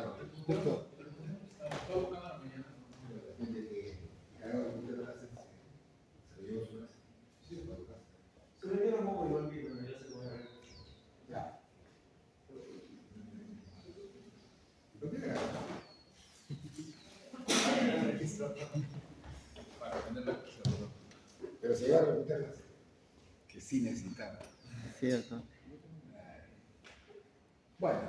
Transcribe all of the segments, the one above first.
bueno, justo. Se me queda un poco igual que ya se lo voy a ver. Ya. Para ponerla. Pero si llega a repetirlas, que sí necesitaba. Cierto. Bueno,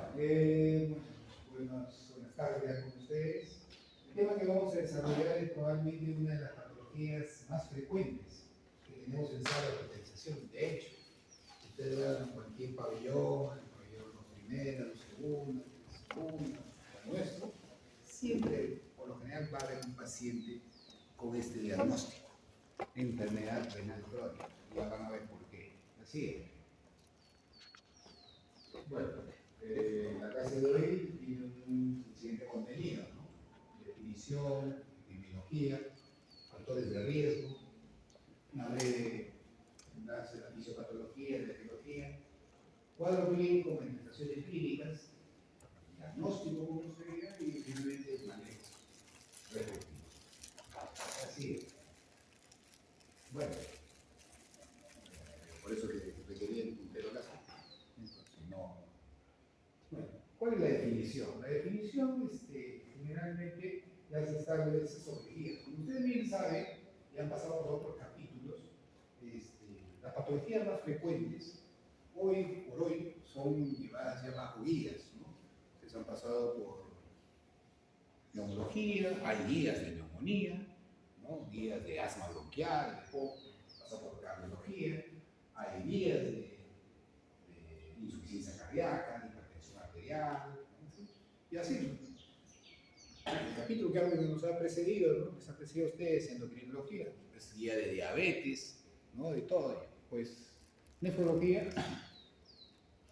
buenas tardes con ustedes. El tema que vamos a desarrollar es probablemente una de las patologías más frecuentes que tenemos en sala de hospitalización. De hecho, ustedes vean en cualquier pabellón, el pabellón los primeros, los segundos, el nuestro, siempre, por lo general, va a haber un paciente con este diagnóstico, enfermedad renal crónica. Ya van a ver por qué. Así es. Bueno, la clase de hoy tiene un siguiente contenido, ¿no? Definición, epidemiología, factores de riesgo, una breve enlace de la fisiopatología y la etiología, cuadro clínico, manifestaciones clínicas, diagnóstico, como se diga, y finalmente el manejo respectivo. Así es. Bueno, por eso que requería el puntero láser. Si no. Bueno, ¿cuál es la definición? La definición generalmente ya se establece sobre guías. Como ustedes bien saben, y han pasado por otros capítulos, las patologías más frecuentes hoy por hoy son llevadas ya bajo guías, ¿no? Se han pasado por neumología, hay guías de neumonía, ¿no? Guías de asma bronquial, de POC, pasa por cardiología, hay guías de insuficiencia cardíaca, de hipertensión arterial, ¿no? Y así. El capítulo que algo nos ha precedido, ¿no? Que se ha precedido a ustedes, endocrinología, es guía de diabetes, ¿no? De todo. Pues nefrología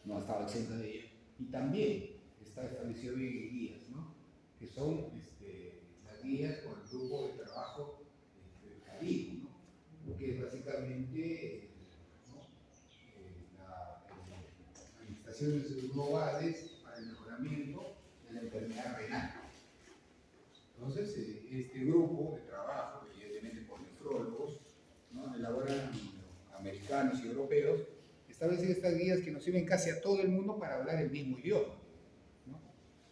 no ha estado exenta de ella. Y también está establecido bien en guías, ¿no? Que son las guías por el grupo de trabajo del Caribe, ¿no? Que es básicamente las manifestaciones globales para el mejoramiento de la enfermedad renal. Entonces, este grupo de trabajo, evidentemente por nefrólogos, ¿no? Elaboran americanos y europeos, establecen estas guías que nos sirven casi a todo el mundo para hablar el mismo idioma, ¿no?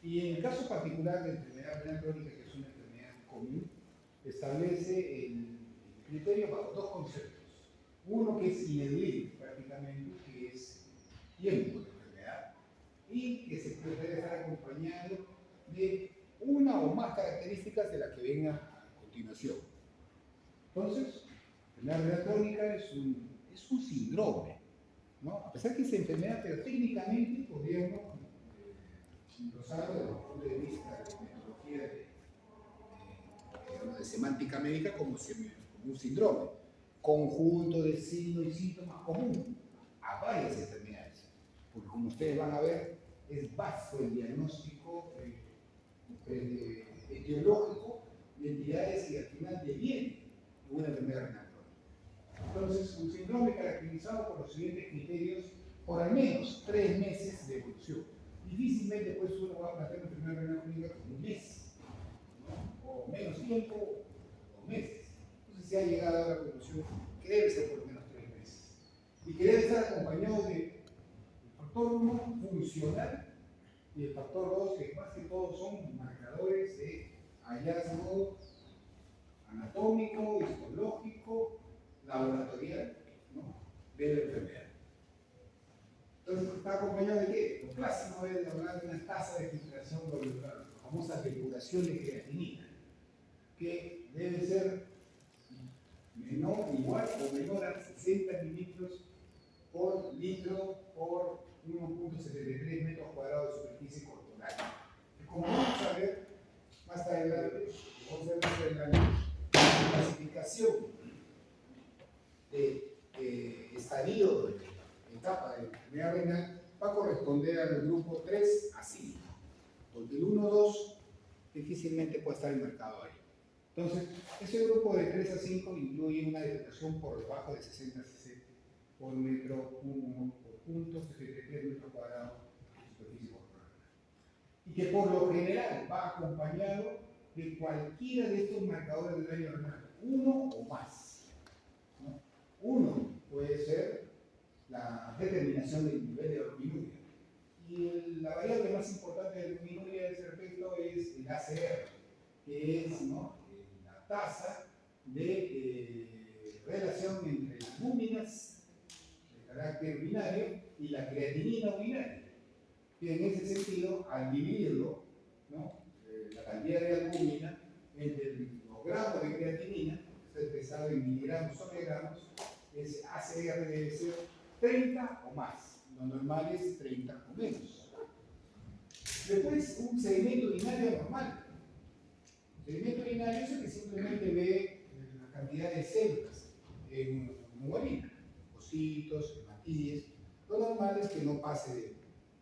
Y en el caso particular de la enfermedad renal crónica, que es una enfermedad común, establece el criterio bajo dos conceptos. Uno que es ineludible prácticamente, que es tiempo de enfermedad, y que se puede estar acompañado de una o más características de las que venga a continuación. Entonces, la enfermedad renal crónica es un síndrome, ¿no? A pesar que es enfermedad, pero técnicamente podríamos glosarlo desde el punto de vista de metodología de semántica médica como un síndrome, conjunto de signos y síntomas común a varias enfermedades, porque como ustedes van a ver, es vasto el diagnóstico etiológico de entidades que al final devienen de una enfermedad renal crónica. Entonces, un síndrome caracterizado por los siguientes criterios por al menos 3 meses de evolución. Difícilmente pues uno va a plantear una enfermedad renal crónica con un mes, ¿no? O menos tiempo, o meses. Entonces se ha llegado a la conclusión que debe ser por lo menos 3 meses. Y que debe estar acompañado de factor 1 funcional y el factor 2, que más que todo son marcadores de hallazgo anatómico, histológico, laboratorial, ¿no? De la enfermedad. Entonces, ¿está acompañado de qué? Lo clásico es hablar de una tasa de filtración glomerular, la famosa depuración de creatinina, que debe ser menor, igual o menor a 60 mililitros por litro por 1.73 metros cuadrados de superficie corporal. Y como vamos a ver más adelante, vamos a ver más adelante, la clasificación de estadio de etapa de enfermedad renal va a corresponder al grupo 3 a 5, porque el 1-2 difícilmente puede estar enmarcado ahí. Entonces, ese grupo de 3 a 5 incluye una dilatación por debajo de 60 cc por metro, por punto 73 metros cuadrados de superficie corporal. y que por lo general va acompañado de cualquiera de estos marcadores del daño renal, uno o más, ¿no? Uno puede ser la determinación del nivel de albuminuria. Y la variable más importante de albuminuria de ese respecto es el ACR, que es, ¿no?, la tasa de relación entre las albúminas de carácter binario y la creatinina urinaria. Y en ese sentido, al dividirlo, ¿no?, la cantidad de albúmina entre los gramos de creatinina, que está expresado en miligramos sobre gramos, ese ACR debe ser 30 o más. Lo normal es 30 o menos. Después, un sedimento urinario normal. El sedimento urinario es el que simplemente ve la cantidad de células en orina, ositos, hematíes. Lo normal es que no pase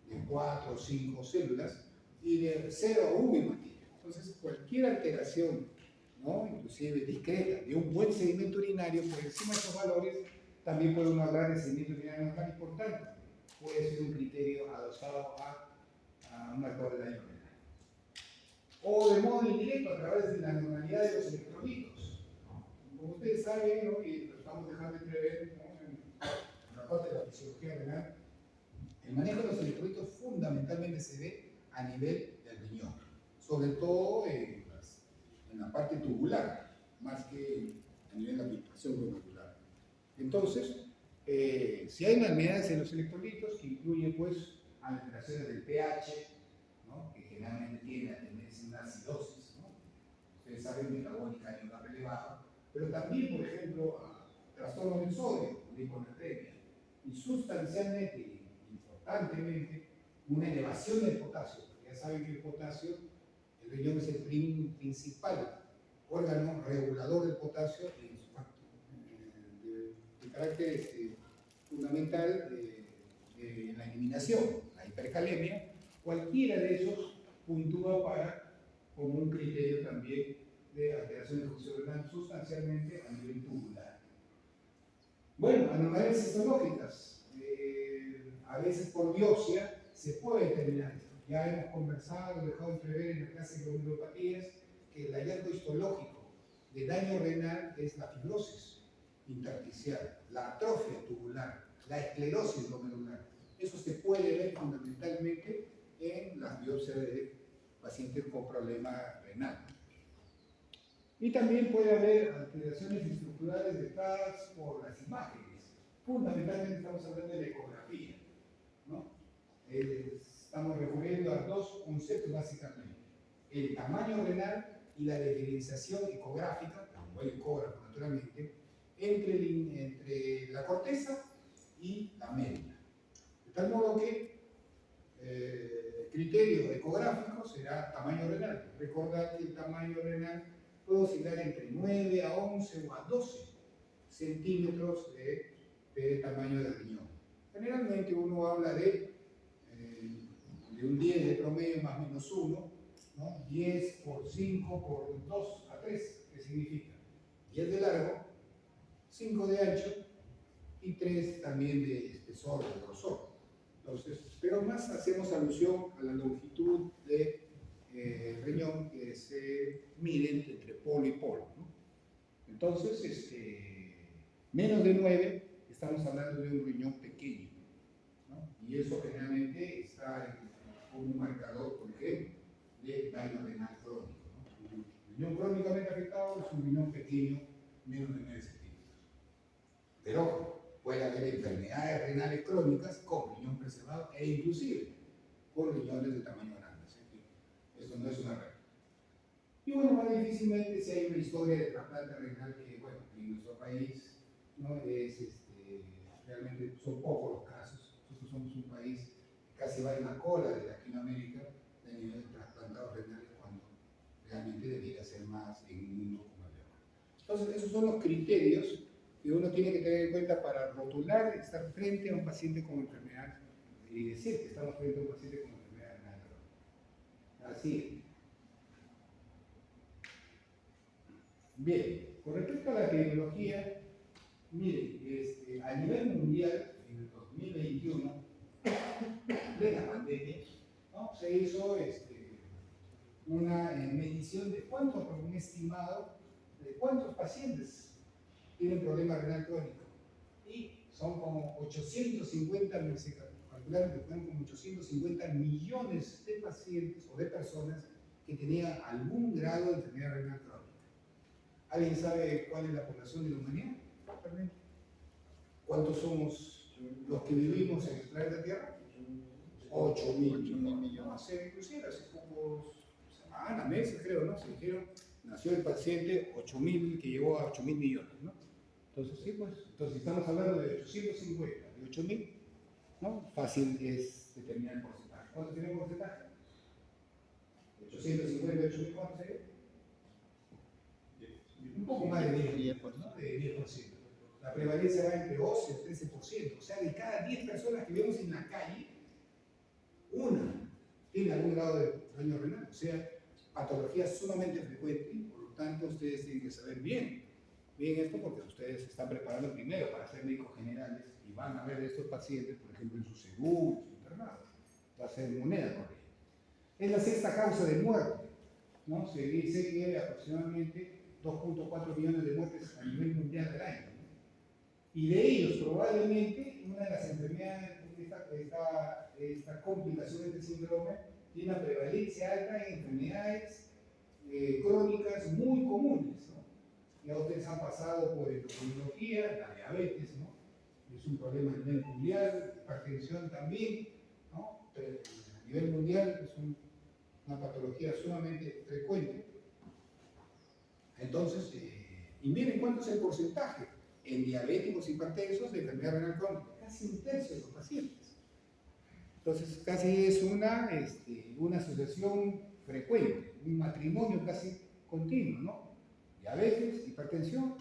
de 4 o 5 células y de 0 a 1 hematíes. Entonces, cualquier alteración, ¿no?, inclusive discreta, de un buen sedimento urinario por encima de esos valores, también puede uno hablar de sedimento urinario normal y por tanto puede ser un criterio adosado a un marcador de daño renal. O de modo indirecto, a través de la normalidad de los electrolitos. Como ustedes saben, ¿no?, y lo estamos dejando entrever, ¿no?, en la parte de la fisiología renal, el manejo de los electrolitos fundamentalmente se ve a nivel del riñón, sobre todo en la parte tubular, más que a nivel de la filtración glomerular. Entonces, si hay enfermedades en los electrolitos que incluyen, pues, alteraciones del pH, ¿no?, que generalmente tiene la tendencia a una acidosis, ¿no? Ustedes saben que la metabólica hay una elevada, pero también, por ejemplo, a trastornos del sodio, de hiponatremia, y sustancialmente, importantemente, una elevación del potasio, porque ya saben que el potasio, el riñón es el principal órgano regulador del potasio en su de carácter fundamental en la eliminación, la hipercalemia. Cualquiera de esos puntúa como un criterio también de alteración de función renal sustancialmente a nivel tubular. Bueno, anormalidades histológicas, a veces por biopsia se puede determinar esto. Ya hemos conversado, dejado entrever en la clase de glomerulopatías que el hallazgo histológico de daño renal es la fibrosis intersticial, la atrofia tubular, la esclerosis glomerular. Eso se puede ver fundamentalmente en las biopsias de pacientes con problema renal. Y también puede haber alteraciones estructurales dictadas por las imágenes. Fundamentalmente estamos hablando de la ecografía, ¿no? Estamos recurriendo a dos conceptos básicamente: el tamaño renal y la diferenciación ecográfica, como el ecógrafo naturalmente, entre la corteza y la médula. De tal modo que el criterio ecográfico será tamaño renal. Recordad que el tamaño renal puede oscilar entre 9 a 11 o a 12 centímetros de tamaño del riñón. Generalmente uno habla de un 10 de promedio más o menos 1, ¿no? 10 por 5 por 2 a 3, ¿qué significa? 10 de largo, 5 de ancho y 3 también de espesor, de grosor. Entonces, pero más hacemos alusión a la longitud de riñón que se mide entre polo y polo, ¿no? Entonces, menos de 9, estamos hablando de un riñón pequeño, ¿no? Y eso generalmente está como un marcador, por ejemplo, de daño renal crónico, ¿no? Un riñón crónicamente afectado es un riñón pequeño, menos de 9 centímetros. Pero puede haber enfermedades renales crónicas con riñón preservado e inclusive con riñones de tamaño grande. ¿Sí? Esto no es una regla. Y bueno, más difícilmente si hay una historia de trasplante renal que, bueno, en nuestro país, ¿no?, realmente son pocos los casos. Nosotros somos un país que casi va en la cola de Latinoamérica de nivel de trasplantados renales, cuando realmente debería ser más en un mundo como el de ahora. Entonces, esos son los criterios que uno tiene que tener en cuenta para rotular, estar frente a un paciente con enfermedad y decir que estamos frente a un paciente con enfermedad renal crónica. Así es. Bien, con respecto a la epidemiología, mire, a nivel mundial, en el 2021, de la pandemia, ¿no?, se hizo cuánto, con un estimado de cuántos pacientes tienen problema renal crónico. Y son como 850, se calcularon que fueron como 850 millones de pacientes o de personas que tenían algún grado de enfermedad renal crónica. ¿Alguien sabe cuál es la población de la humanidad? ¿Cuántos somos los que vivimos en el planeta Tierra? 8.000 millones. No sé, inclusive hace pocos semanas, meses creo, ¿no? Se dijeron, nació el paciente 8.000, que llegó a 8.000 millones, ¿no? Entonces, sí, pues, entonces estamos hablando de 850, de 8.000, ¿no? Fácil es determinar el porcentaje. ¿Cuánto tiene el porcentaje? 850 de 8.000, ¿cuánto sería? Un poco más de 10%, ¿no? De 10%. La prevalencia va entre 12 y 13%. O sea, de cada 10 personas que vemos en la calle, una tiene algún grado de daño renal. O sea, patología sumamente frecuente. Por lo tanto, ustedes tienen que saber bien esto, porque ustedes se están preparando primero para ser médicos generales y van a ver estos pacientes, por ejemplo, en su seguro, en su internado. Va a ser moneda corriente. Es la sexta causa de muerte, ¿no? Se dice que aproximadamente 2.4 millones de muertes a nivel mundial al año, ¿no? Y de ellos, probablemente, una de las enfermedades, esta complicación de este síndrome, tiene una prevalencia alta en enfermedades crónicas muy comunes, ¿no? Ya ustedes han pasado por endocrinología, la diabetes, ¿no? Es un problema a nivel mundial, hipertensión también, ¿no? Pero a nivel mundial es una patología sumamente frecuente. Entonces, y miren cuánto es el porcentaje en diabéticos hipertensos de enfermedad renal crónica, casi un tercio de los pacientes. Entonces, casi es una asociación frecuente, un matrimonio casi continuo, ¿no? Diabetes, hipertensión,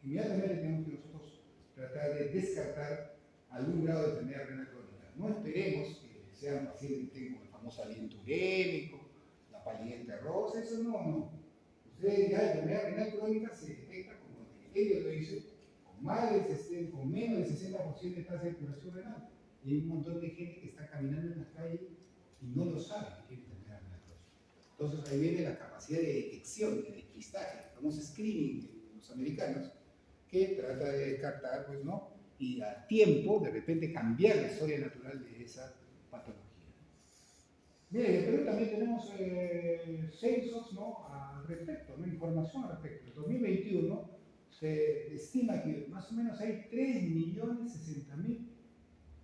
inmediatamente tenemos que nosotros tratar de descartar algún grado de enfermedad renal crónica. No esperemos que sean pacientes que tengan el famoso aliento urémico, la palidez terrosa, eso no. Ustedes ya la enfermedad renal crónica se detecta, como el criterio lo dice, con menos del 60% de tasa de curación renal. Y hay un montón de gente que está caminando en la calle y no lo sabe que tiene enfermedad renal crónica. Entonces ahí viene la capacidad de detección, de despistaje, el famoso screening de los americanos, que trata de descartar, pues, ¿no? Y a tiempo, de repente, cambiar la historia natural de esa patología. Miren, en Perú también tenemos censos, ¿no? Al respecto, ¿no? Información al respecto. En 2021 se estima que más o menos hay 3.060.000,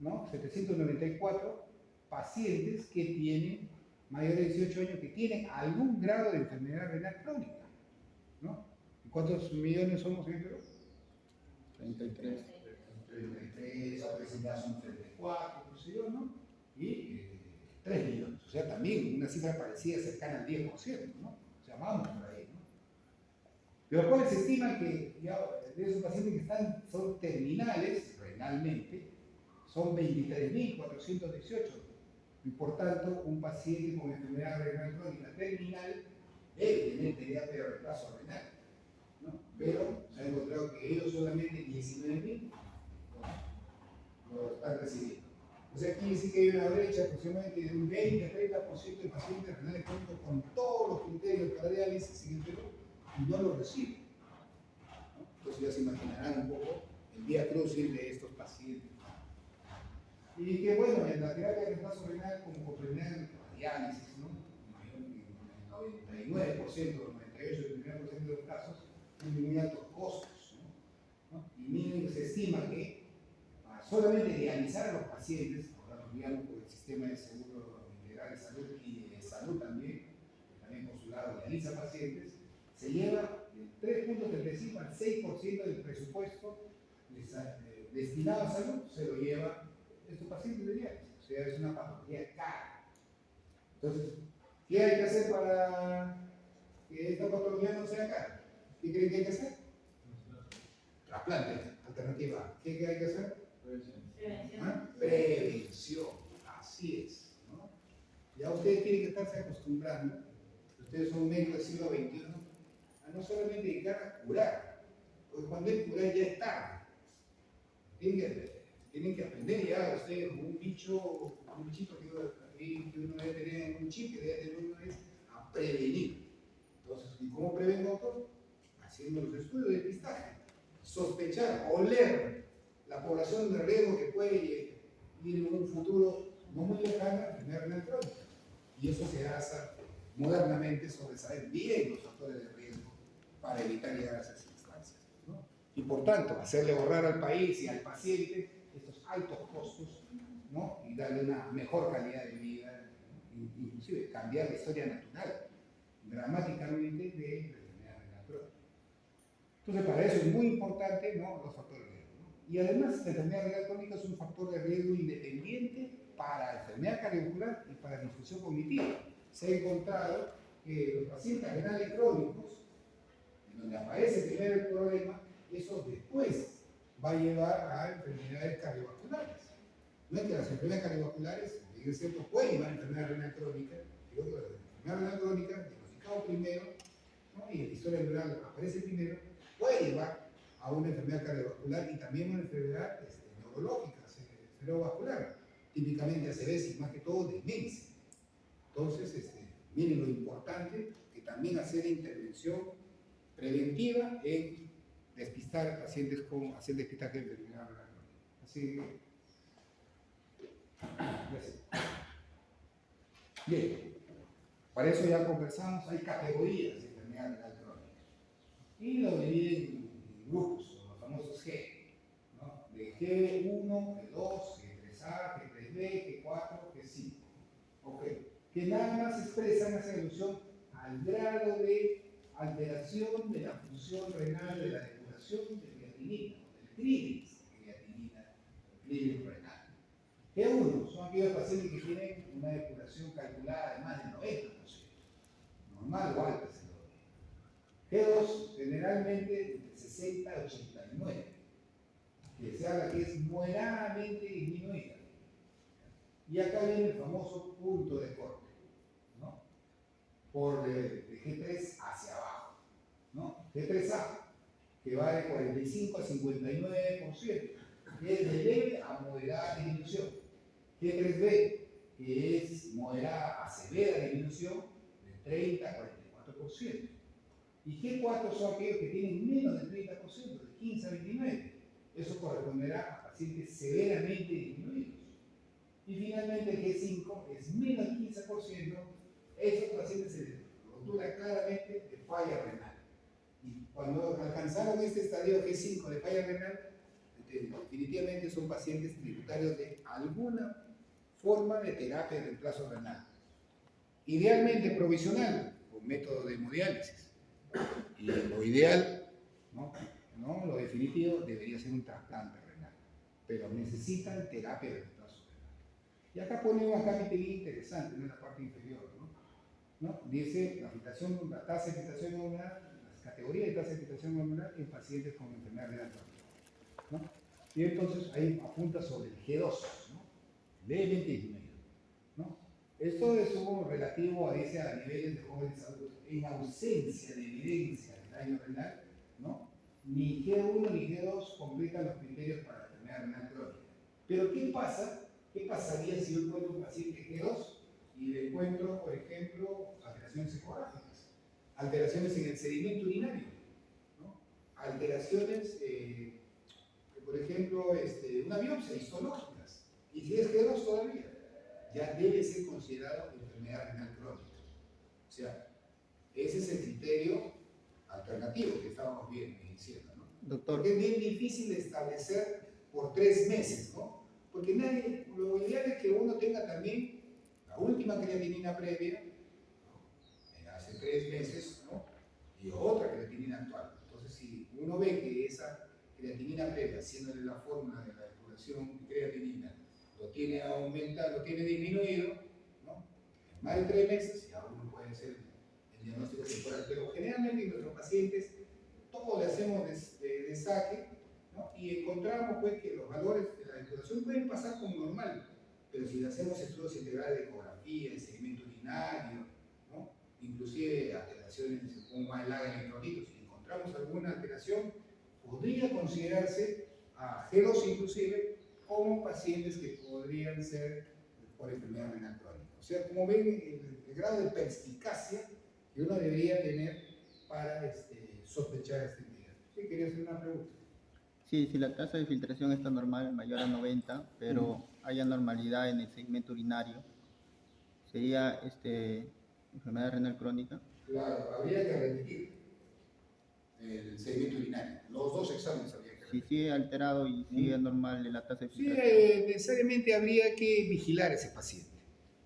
¿no? 794 pacientes que tienen mayores de 18 años que tienen algún grado de enfermedad renal crónica, ¿no? ¿Cuántos millones somos en Perú? 33, a veces ya son 34, no sé yo, ¿no? Y 3 millones, o sea, también una cifra parecida cercana al 10%, ¿no? O sea, vamos por ahí, ¿no? De los cuales se estima que ya, de esos pacientes que son terminales renalmente, son 23.418. Y por tanto, un paciente con enfermedad renal crónica terminal debe tener terapia de reemplazo renal, ¿no? Pero se ha encontrado que ellos solamente 19.000 lo están recibiendo. O sea, aquí sí que hay una brecha aproximadamente de un 20-30% de pacientes renales crónicos con todos los criterios para diálisis en el Perú y no lo reciben, ¿no? Entonces ya se imaginarán un poco el vía crucis de estos pacientes. Y que bueno, en la terapia de reemplazo renal como complemento a diálisis, ¿no? El 99%, el 98-99% de los casos tienen muy altos costos, ¿no? Y miren, se estima que solamente dializar a los pacientes, digamos, por el sistema de seguro integral de salud y de salud también consulado dializa pacientes, se lleva del 3.35 al 6% del presupuesto destinado a salud, se lo lleva estos pacientes de diálisis. O sea, es una patología cara. Entonces, ¿qué hay que hacer para que esta patología no sea cara? ¿Qué creen que hay que hacer? Trasplante, alternativa. ¿Qué hay que hacer? Prevención. Prevención, así es, ¿no? Ya ustedes tienen que estarse acostumbrando, ustedes son médicos del siglo XXI, a no solamente dedicar a curar, porque cuando es curar ya es tarde. Tienen que aprender ya ustedes como un bichito que uno debe tener en un chip, que debe tener uno es a prevenir. Entonces, haciendo los estudios de depistaje, sospechar, oler la población de riesgo que puede ir en un futuro no muy lejano a enfermedad renal crónica. Y eso se hace modernamente sobre saber bien los factores de riesgo para evitar llegar a esas instancias, ¿no? Y por tanto, hacerle ahorrar al país y al paciente estos altos costos, ¿no? Y darle una mejor calidad de vida, inclusive cambiar la historia natural dramáticamente de la enfermedad renal crónica. Entonces, para eso es muy importante, ¿no?, los factores de riesgo, ¿no? Y además, la enfermedad renal crónica es un factor de riesgo independiente para enfermedad cardiovascular y para disfunción cognitiva. Se ha encontrado que los pacientes renales crónicos, en donde aparece primero el problema, eso después va a llevar a enfermedades cardiovasculares. No es que las enfermedades cardiovasculares, es cierto, pueden llevar a enfermedad renal crónica, digo que la enfermedad renal crónica, diagnosticado primero, ¿no?, y en la historia renal aparece primero, puede llevar a una enfermedad cardiovascular y también una enfermedad neurológica, cerebrovascular, típicamente ACV, más que todo demencia. Entonces, miren lo importante que también hacer intervención preventiva en despistar a pacientes con hacer despistaje de enfermedad renal crónica. Así que, gracias. Bien, para eso ya conversamos, hay categorías de enfermedad renal crónica y lo dividen en grupos, los famosos G, ¿no? De G1, G2, G3A, G3B, G4, G5. Ok, que nada más expresan, hace alusión al grado de alteración de la función renal de la depuración de creatinina, del clínico de creatinina, clínico renal. G1 son aquellos pacientes que tienen una depuración calculada de más del 90%, normal o alta se lo digo. G2 generalmente entre 60 a 89, que se habla que es moderadamente disminuida. Y acá viene el famoso punto de corte, ¿no? Por de G3 hacia abajo, ¿no? G3A, que va de 45 a 59%, que es de leve a moderada disminución. G3B, que es moderada a severa disminución, de 30 a 44%. Y G4 son aquellos que tienen menos del 30%, de 15 a 29%. Eso corresponderá a pacientes severamente disminuidos. Y finalmente el G5 es menos del 15%, esos pacientes se rotula claramente de falla renal. Y cuando alcanzaron este estadio G5 de falla renal, definitivamente son pacientes tributarios de alguna forma de terapia de reemplazo renal. Idealmente provisional, con método de hemodiálisis. Y lo ideal, ¿no? Lo definitivo debería ser un trasplante renal, pero necesitan terapia de reemplazo renal. Y acá pone un acápite bien interesante en la parte inferior, ¿no? Dice la tasa de filtración glomerular, las categorías de tasa de filtración glomerular en pacientes con enfermedad renal crónica, ¿no? Y entonces ahí apunta sobre el G2, ¿no? Levemente disminuido, ¿no? Esto es un relativo a niveles de jóvenes adultos. En ausencia de evidencia de daño renal, ¿no?, ni G1 ni G2 completan los criterios para la enfermedad renal crónica. Pero ¿qué pasa? ¿Qué pasaría si yo encuentro un paciente G2 y le encuentro, por ejemplo, alteraciones ecográficas, alteraciones en el sedimento urinario, ¿no?, alteraciones, por ejemplo, una biopsia, histológicas, y si es G2 todavía, ya debe ser considerado enfermedad renal crónica? O sea, ese es el criterio alternativo que estábamos diciendo, ¿no? Doctor. Porque es bien difícil de establecer por 3 meses, ¿no? Porque lo ideal es que uno tenga también la última creatinina previa, ¿no?, hace 3 meses, ¿no?, y otra creatinina actual. Entonces, si uno ve que esa creatinina previa, haciéndole la fórmula de la depuración de creatinina, lo tiene aumentado, lo tiene disminuido, ¿no?, en más de 3 meses, ya uno puede hacer el diagnóstico temporal. Pero generalmente en nuestros pacientes, todos le hacemos de saque, ¿no?, y encontramos pues que los valores de la depuración pueden pasar como normal, pero si le hacemos estudios integrales de ecografía, de sedimento urinario, ¿no?, inclusive alteraciones como más larga electrolitos, si encontramos alguna alteración, podría considerarse a G2 inclusive como pacientes que podrían ser por enfermedad renal crónica. O sea, como ven, el grado de perspicacia que uno debería tener para sospechar esta entidad. Sí, quería hacer una pregunta. Sí, si la tasa de filtración está normal, mayor a 90, pero hay anormalidad en el segmento urinario, ¿sería enfermedad renal crónica? Claro, habría que repetir el segmento urinario. Los dos exámenes habría que Si repetir. sigue alterado y sigue normal la tasa de Sí, filtración, necesariamente habría que vigilar a ese paciente.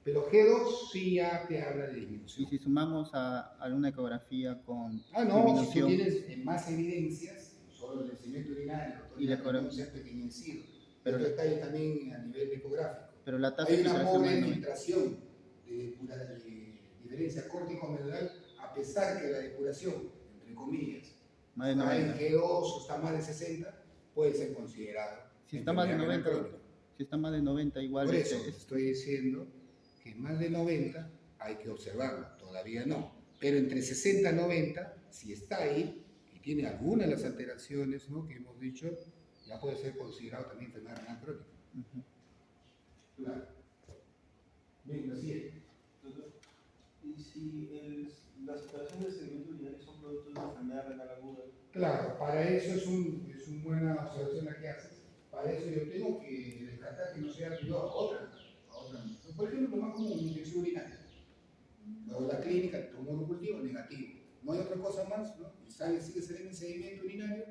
Pero G2 sí ya te habla de y disminución. si sumamos a una ecografía con No, si tú disminución, tienes más evidencias, solo el segmento urinario, Y la no se ha pequeñecido. Pero- Pero detalle también a nivel ecográfico. pero la tasa Hay de una filtración pobre es 90. filtración de diferencia córtico-medular, a pesar que la depuración, entre comillas, Más de está en 90. G2 o está más de 60, puede ser considerado. Si está más de enfermedad 90, renal doctor. Si está más de 90, igual Por eso es- estoy diciendo que más de 90 hay que observarlo, todavía no. Pero entre 60 y 90, si está ahí y tiene alguna de las alteraciones, ¿no?, que hemos dicho, ya puede ser considerado también enfermedad renal crónica. Ujú. Claro. Bien, así es. Doctor, y si las alteraciones del segmento urinario son producto de una enfermedad renal aguda, Claro, para eso es una buena observación la que haces. Para eso yo tengo que descartar que no sea debido a otra. Por ejemplo, lo más común, infección urinaria. Luego la clínica, el tumor cultivo negativo. No hay otra cosa más, ¿no? Y sigue saliendo el sedimento urinario.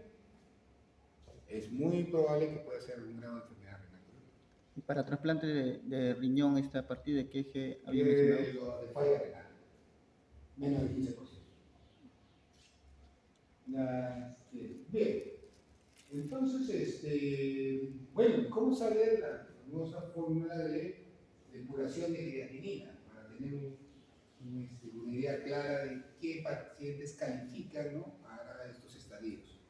Es muy probable que pueda ser algún grado de enfermedad renal crónica. Y para trasplante de riñón, ¿a partir de qué eje había mencionado? Lo de falla renal, menos del 15%. Bien, entonces, bueno, ¿cómo saber la famosa fórmula de depuración de creatinina? Para tener una idea clara de qué pacientes califican, ¿no?, para estos estadios.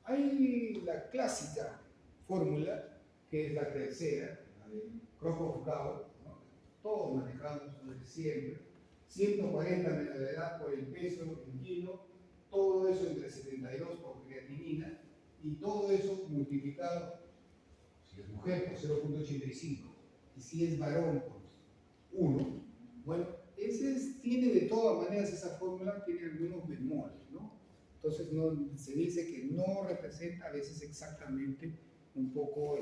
Hay la clásica fórmula, que es la tercera, la de Crocco-Gao, ¿no? Todos manejamos desde siempre. 140 menos la edad por el peso en kilo, todo eso entre 72 por creatinina, y todo eso multiplicado, si es mujer, por 0.85, y si es varón, por 1. Bueno, tiene de todas maneras esa fórmula, tiene algunos bemoles, ¿no? Entonces se dice que no representa a veces exactamente un poco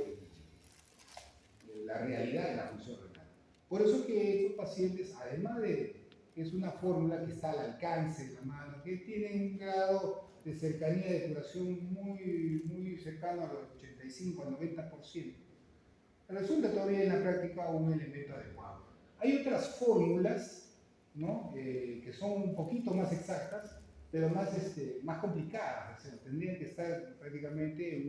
la realidad de la función renal. Por eso que estos pacientes, además de que es una fórmula que está al alcance de la mano, que tiene un grado de cercanía de curación muy cercano al 85 al 90%, resulta todavía en la práctica un elemento adecuado. Hay otras fórmulas, ¿no?, que son un poquito más exactas, pero más complicadas. O sea, tendrían que estar prácticamente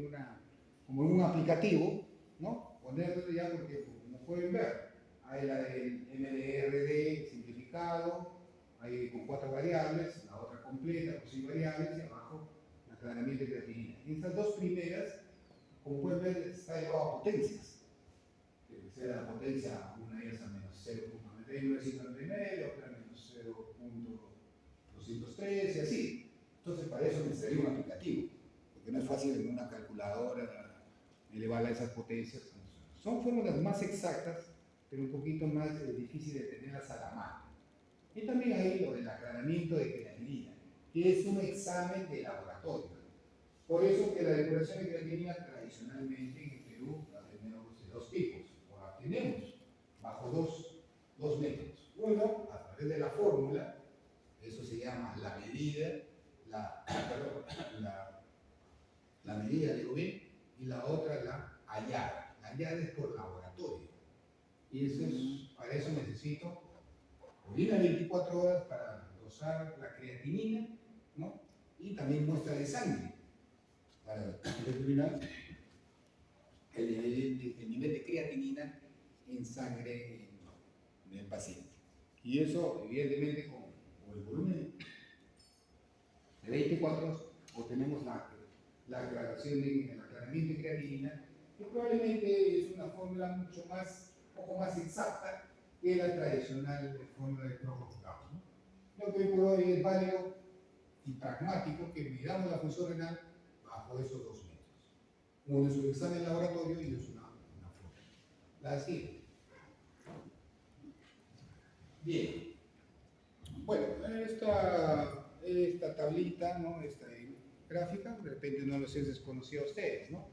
como en un aplicativo, ¿no? Ponerlo ya, porque como pueden ver, hay la del MDRD simplificado, hay con 4 variables, la otra completa con 6 variables, y abajo aclaramiento de creatinina. En estas dos primeras, como pueden ver, está elevado a potencias. Que sea la potencia, una de ellas a menos 0.99, otra a menos 0.203 y así. Entonces, para eso necesitaría un aplicativo, porque no es fácil en una calculadora elevar a esas potencias. Son fórmulas más exactas, pero un poquito más difícil de tenerlas a la mano. Y también hay lo del aclaramiento de creatinina, que es un examen de laboratorio. Por eso que la depuración de creatinina tradicionalmente en el Perú la tenemos de dos tipos, o la tenemos bajo dos métodos. Uno, a través de la fórmula, eso se llama la medida, la medida, digo bien, y la otra la hallada. La hallada es por laboratorio. Y para eso necesito orina 24 horas para dosar la creatinina, ¿no?, y también muestra de sangre para determinar el nivel de creatinina en sangre del paciente. Y eso, evidentemente, con el volumen de 24 horas, obtenemos la aclaración el aclaramiento de creatinina, que probablemente es una fórmula un poco más exacta que la tradicional fórmula de Crocco-Gao, ¿no? Lo que por hoy es válido y pragmático que midamos la función renal bajo esos dos métodos. Uno es un examen de laboratorio y es una fórmula. La siguiente. Bien. Bueno, esta tablita, ¿no?, esta gráfica, de repente no los es desconocido a ustedes, ¿no?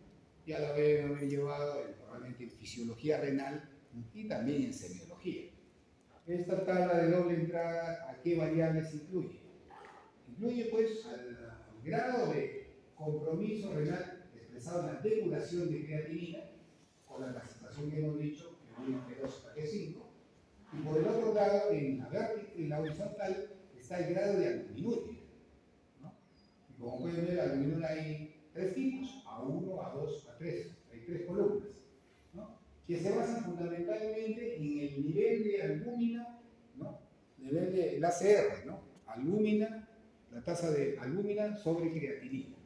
Ya la deben haber llevado probablemente en fisiología renal y también en semiología. Esta tabla de doble entrada, ¿a qué variables incluye? Incluye pues al grado de compromiso renal expresado en la depuración de creatinina, con la clasificación que hemos dicho, P1, P2 hasta P5, y por el otro lado, en la horizontal, está el grado de albuminuria, ¿no? Y como pueden ver, la albuminuria hay tres tipos, A1, A2, A3, hay tres columnas, ¿no? Que se basan fundamentalmente en el nivel de albúmina, ¿no? Nivel del ACR, ¿no? Albúmina, la tasa de albúmina sobre creatinina,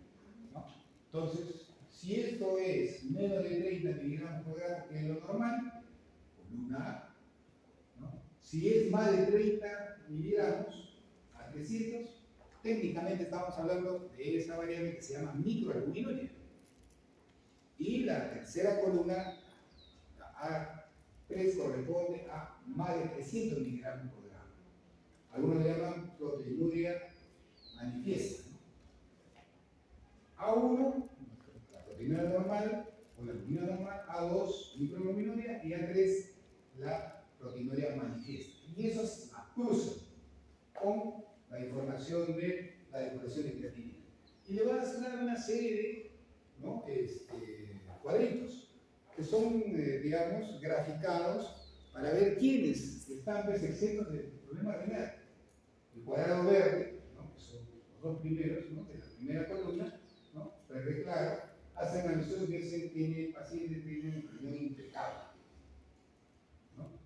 ¿no? Entonces, si esto es menos de 30 miligramos por gramo, que es lo normal, columna A, ¿no? Si es más de 30 miligramos a 300, técnicamente estamos hablando de esa variable que se llama microalbuminuria. Y la tercera columna, la A3, corresponde a más de 300 miligramos por gramo. Algunos le llaman proteinuria manifiesta, ¿no? A1, la proteína normal, o la albumina normal, A2, microalbuminuria, y A3, la proteinuria manifiesta. Y esos cruzan con la información de la depuración de creatinina. Y le va a asignar una serie de, ¿no? Cuadritos que son, digamos, graficados para ver quiénes están pues, exentos del problema renal. El cuadrado verde, ¿no? Que son los dos primeros, ¿no? De la primera columna, ¿no? Verde claro, hacen alusión que el paciente tiene un riñón impecable, ¿no?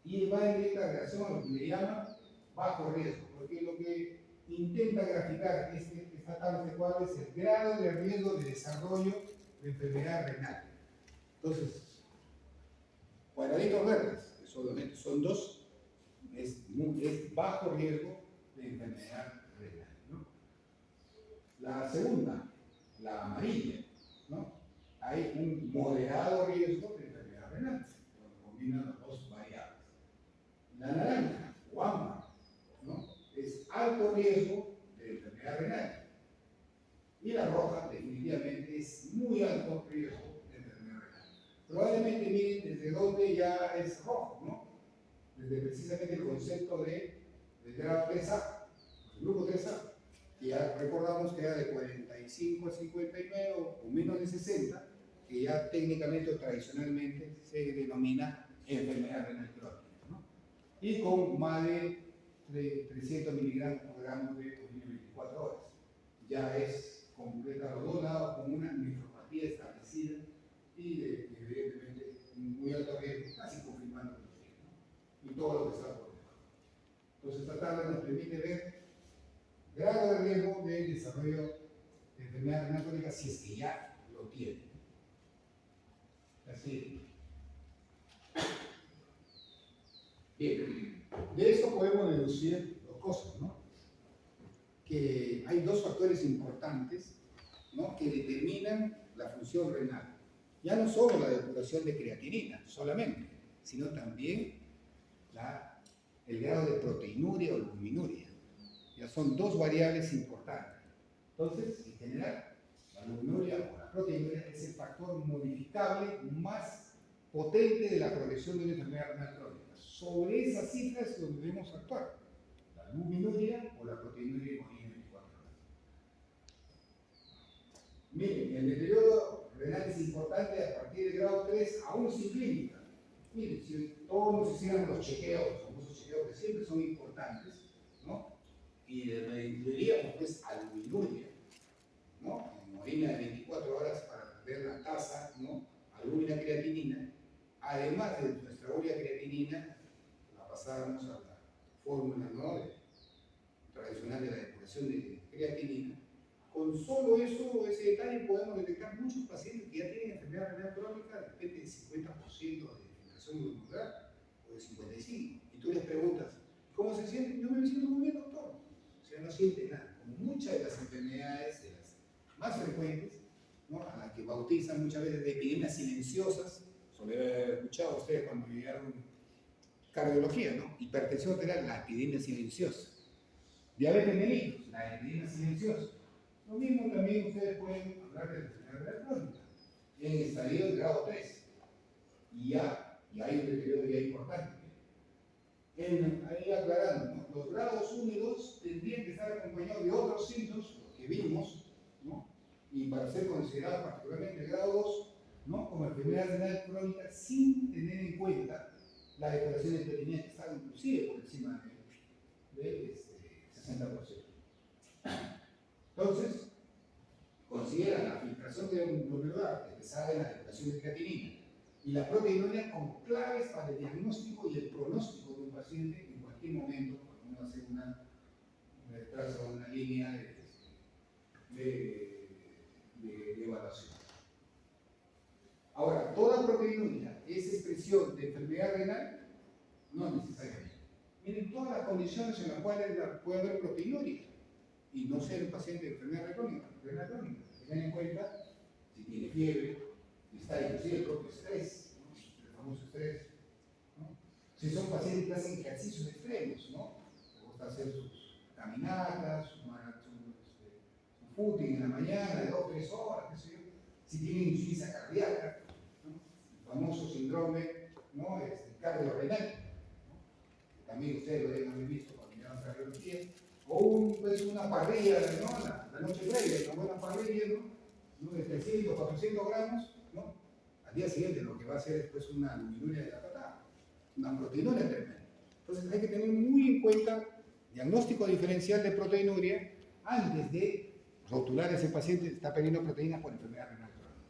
Y va en esta relación a lo que le llama bajo riesgo, porque lo que intenta graficar esta tabla de cuadros es el grado de riesgo de desarrollo de enfermedad renal. Entonces, cuadraditos verdes, que solamente son dos, es bajo riesgo de enfermedad renal, ¿no? La segunda, la amarilla, ¿no? Hay un moderado riesgo de enfermedad renal, cuando combinan las dos variables. La naranja, o ámbar, ¿no? Es alto riesgo de enfermedad renal. Y la roja, definitivamente, es muy alto riesgo de enfermedad renal. Probablemente miren desde dónde ya es rojo, ¿no? Desde precisamente el concepto del grado 3A, el grupo 3A, que ya recordamos que era de 45 a 59 o menos de 60, que ya técnicamente o tradicionalmente se denomina enfermedad renal crónica, ¿no? Y con más de 300 miligramos por gramo de 24 horas. Ya es completa a los dos lados con una nefropatía establecida y evidentemente muy alto riesgo, casi confirmando el riesgo, ¿no? Y todo lo que está por debajo. Entonces esta tabla nos permite ver grado de riesgo de desarrollo de enfermedad renal crónica si es que ya lo tiene. Así. Bien, de esto podemos deducir dos cosas, ¿no? Que hay dos factores importantes, ¿no? Que determinan la función renal. Ya no solo la depuración de creatinina, solamente, sino también el grado de proteinuria o albuminuria. Ya son dos variables importantes. Entonces, en general, la albuminuria o la proteinuria es el factor modificable más potente de la progresión de una enfermedad renal crónica. Sobre esas cifras es donde debemos actuar. La albuminuria o la proteinuria en 24 horas. Miren, el deterioro renal es importante a partir del grado 3, aún sin clínica. Miren, si todos nos hiciéramos los chequeos, los famosos chequeos que siempre son importantes, ¿no? Y diríamos pues albuminuria, ¿no? En orina de 24 horas para ver la tasa, ¿no? Albúmina creatinina, además de nuestra urea creatinina, la pasáramos a la fórmula, ¿no? Tradicional de la depuración de creatinina. Con solo eso, ese detalle, podemos detectar muchos pacientes que ya tienen enfermedad renal crónica, de repente del 50% de infiltración glomerular o de 55%. Y tú les preguntas, ¿cómo se sienten? Yo me siento muy bien, doctor. O sea, no siente nada. Como muchas de las enfermedades, de las más frecuentes, ¿no? A las que bautizan muchas veces de epidemias silenciosas, sobre haber escuchado ustedes cuando llegaron cardiología, ¿no? Hipertensión arterial, la epidemia silenciosa. Diabetes mellitus, la epidemia silenciosa. Lo mismo también ustedes pueden hablar de la enfermedad renal crónica en estadio de grado 3. Y ya hay un deterioro ya importante. Ahí aclarando, ¿no? Los grados 1 y 2 tendrían que estar acompañados de otros signos, los que vimos, ¿no? Y para ser considerados particularmente el grado 2, ¿no? Como enfermedad renal crónica, sin tener en cuenta la declaración de creatinina que estaba inclusive por encima de 60%. Entonces, consideran la filtración de un glomerular expresada en la declaración de creatinina y la proteinuria como claves para el diagnóstico y el pronóstico de un paciente en cualquier momento, cuando uno hace traza una línea de evaluación. Ahora, ¿toda proteinuria es expresión de enfermedad renal? No necesariamente. Miren todas las condiciones en las cuales puede haber proteinuria y no ser un paciente de enfermedad renal crónica. Tengan en cuenta si tiene fiebre, si está inclusive el propio estrés, ¿no? El famoso estrés, ¿no? Si son pacientes que hacen ejercicios extremos, ¿no? Les gusta hacer sus caminatas, su footing en la mañana de 2 o 3 horas, qué sé yo. Si tienen insuficiencia cardíaca, ¿no? El famoso síndrome, ¿no? Cardiorrenal, ¿no? Que también ustedes lo deben haber visto cuando miran cardiología. O una parrilla, ¿no? La noche previa, una buena parrilla, ¿no? De 300, 400 gramos, ¿no? Al día siguiente lo que va a hacer es pues, una albuminuria de la patada, una proteinuria tremenda. Entonces hay que tener muy en cuenta diagnóstico diferencial de proteinuria antes de rotular a ese paciente que está perdiendo proteínas por enfermedad renal crónica.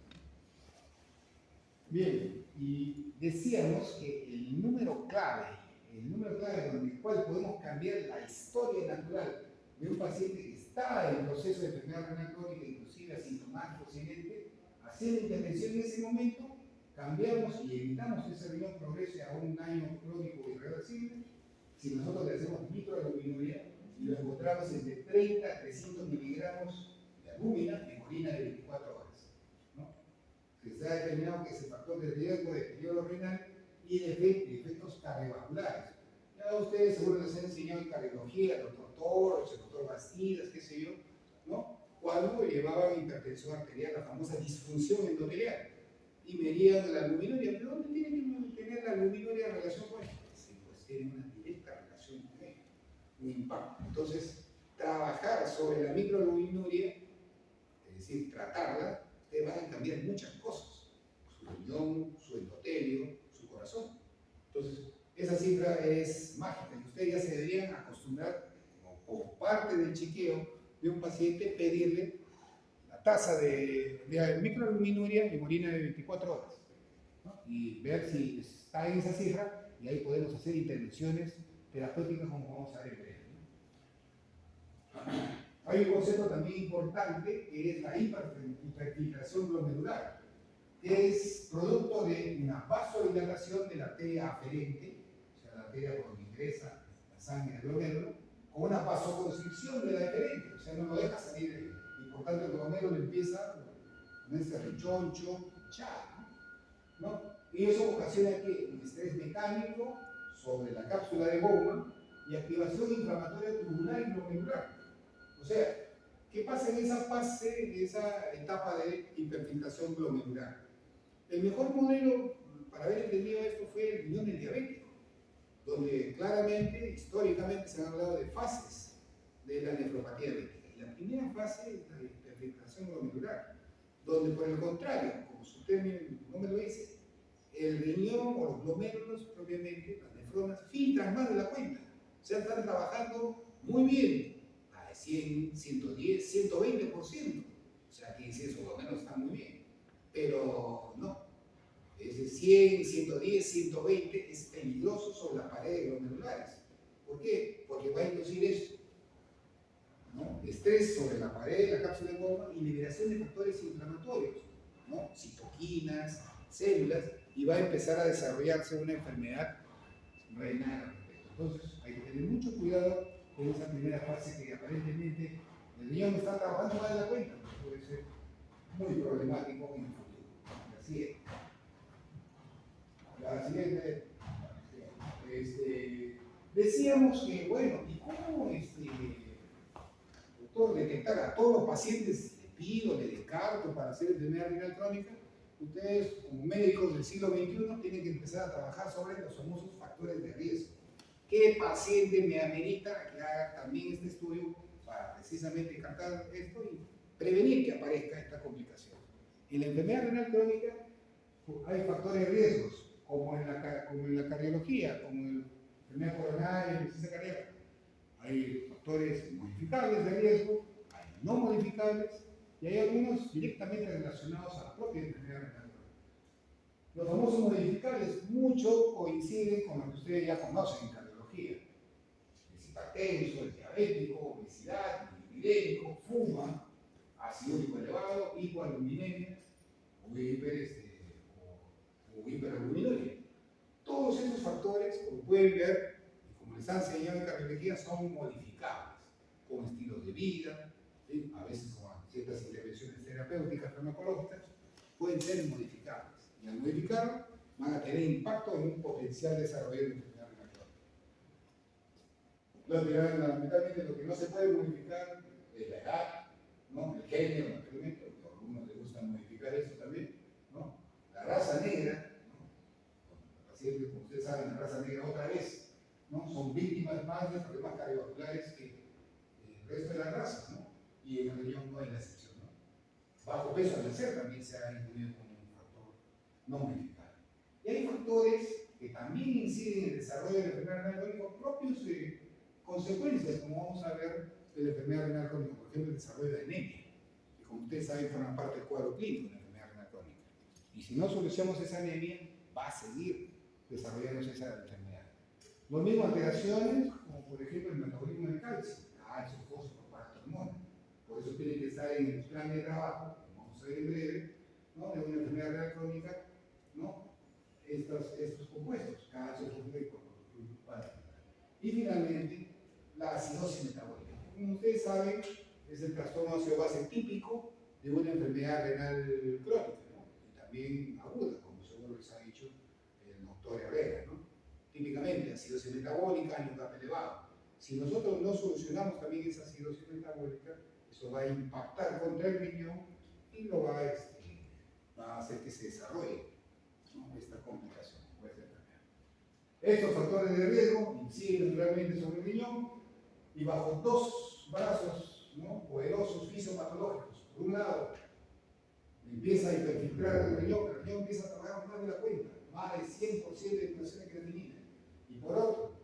Bien, y decíamos que el número clave con el cual podemos cambiar la historia natural de un paciente que está en proceso de enfermedad renal crónica, inclusive asintomático, silente, hacer la intervención en ese momento, cambiamos y evitamos que ese riñón progrese a un daño crónico irreversible si nosotros le hacemos microalbuminuria y lo encontramos entre 30 a 300 miligramos de albúmina en orina de 24 horas. ¿No? Se ha determinado que ese factor de riesgo de deterioro renal y de efectos cardiovasculares. Ya ustedes seguro les han enseñado en cardiología, el doctor Toros, el doctor Bastidas, qué sé yo, ¿no? Cuando llevaban hipertensión arterial, la famosa disfunción endotelial, y medían la albuminuria. ¿Pero dónde tiene que tener la albuminuria en relación con esto? Sí, pues tiene una directa relación con ello, un impacto. Entonces, trabajar sobre la microalbuminuria, es decir, tratarla, ustedes van a cambiar muchas cosas. Su riñón, su endotelio, su corazón. Entonces, esa cifra es mágica y ustedes ya se deberían acostumbrar, como parte del chequeo de un paciente, pedirle la tasa de microalbuminuria en orina de 24 horas, ¿no? Y ver si está en esa cifra y ahí podemos hacer intervenciones terapéuticas como vamos a ver en breve, ¿no? Hay un concepto también importante que es la hiperfiltración glomerular, que es producto de una vasodilatación de la arteria aferente, o sea, la arteria por donde ingresa la sangre al glomérulo, con una vasoconstricción de la eferente, o sea, no lo deja salir de ahí. Y por tanto el glomérulo empieza con este rechoncho, ¿no? Y eso ocasiona que un estrés mecánico sobre la cápsula de Bowman y activación inflamatoria tubular y glomerular. O sea, ¿qué pasa en esa fase, en esa etapa de hiperfiltración glomerular? El mejor modelo para haber entendido esto fue el riñón del diabético, donde claramente, históricamente, se han hablado de fases de la nefropatía diabética. Y la primera fase es la hiperfiltración glomerular, donde por el contrario, como su término no me lo dice, el riñón o los glomérulos propiamente, las nefronas, filtran más de la cuenta. O sea, están trabajando muy bien, a 100, 110, 120%. O sea, quiere decir esos glomérulos están muy bien. Pero no, ese 100, 110, 120 es peligroso sobre las paredes glomerulares. ¿Por qué? Porque va a inducir esto, ¿no? Estrés sobre la pared de la cápsula de Bowman y liberación de factores inflamatorios, ¿no? Citoquinas, células, y va a empezar a desarrollarse una enfermedad renal. Entonces hay que tener mucho cuidado con esa primera fase que aparentemente el riñón está trabajando más de la cuenta, puede ser muy problemático en el futuro. Así es. La siguiente, decíamos que, bueno, ¿y cómo, doctor por detectar a todos los pacientes, les pido, les descarto para hacer enfermedad renal crónica, ustedes como médicos del siglo XXI tienen que empezar a trabajar sobre los famosos factores de riesgo. ¿Qué paciente me amerita que haga también este estudio para precisamente descartar esto y prevenir que aparezca esta complicación? En la enfermedad renal crónica hay factores de riesgos, como en la cardiología, como en la enfermedad coronaria, la insuficiencia cardíaca. Hay factores modificables de riesgo, hay no modificables, y hay algunos directamente relacionados a la propia enfermedad renal crónica. Los famosos modificables mucho coinciden con lo que ustedes ya conocen en cardiología. Es hipertenso, es diabético, obesidad, lipidémico, fuma, ácido úrico elevado, hipoalbuminemia o hiperalbuminuria. Todos esos factores, como pueden ver, y como les han enseñado en cardiología, son modificables con estilos de vida, ¿sí? A veces con ciertas intervenciones terapéuticas farmacológicas, pueden ser modificables. Y al modificarlo, van a tener impacto en un potencial desarrollo de enfermedad renal crónica. Lamentablemente, lo que no se puede modificar es la edad, ¿no? El género, naturalmente, a algunos les gusta modificar eso también, ¿no? La raza negra, ¿no? Pacientes, como ustedes saben, la raza negra otra vez, ¿no? Son víctimas más de problemas cardiovasculares que el resto de las razas, ¿no? Y en el riñón no hay la excepción, ¿no? Bajo peso al nacer también se ha incluido como un factor no modificable. Y hay factores que también inciden en el desarrollo de la enfermedad renal crónica propios de consecuencias, como vamos a ver de la enfermedad renal crónica, por ejemplo, el desarrollo de anemia, que como ustedes saben forma parte del cuadro clínico de la enfermedad renal crónica. Y si no solucionamos esa anemia, va a seguir desarrollándose esa enfermedad. Lo mismo alteraciones, como por ejemplo el metabolismo del calcio, fósforo, paratormona. Por eso tiene que estar en el plan de trabajo, como vamos a ver en breve, ¿no? De una enfermedad renal crónica, ¿no? Estos compuestos, calcio, fósforo y paratormona. Y finalmente, la acidosis metabólica. Como ustedes saben, es el trastorno ácido-base típico de una enfermedad renal crónica, ¿no? Y también aguda, como seguro les ha dicho el doctor Herrera, ¿no? Típicamente, acidosis metabólica, NUCAP elevado. Si nosotros no solucionamos también esa acidosis metabólica, eso va a impactar contra el riñón y lo va a hacer que se desarrolle, ¿no? Esta complicación o esta enfermedad. Estos factores de riesgo inciden realmente sobre el riñón y bajo dos brazos, ¿no? Poderosos fisiopatológicos. Por un lado, empieza a hiperfiltrar el riñón empieza a trabajar más de la cuenta, más del 100% de eliminación de creatinina. Y por otro,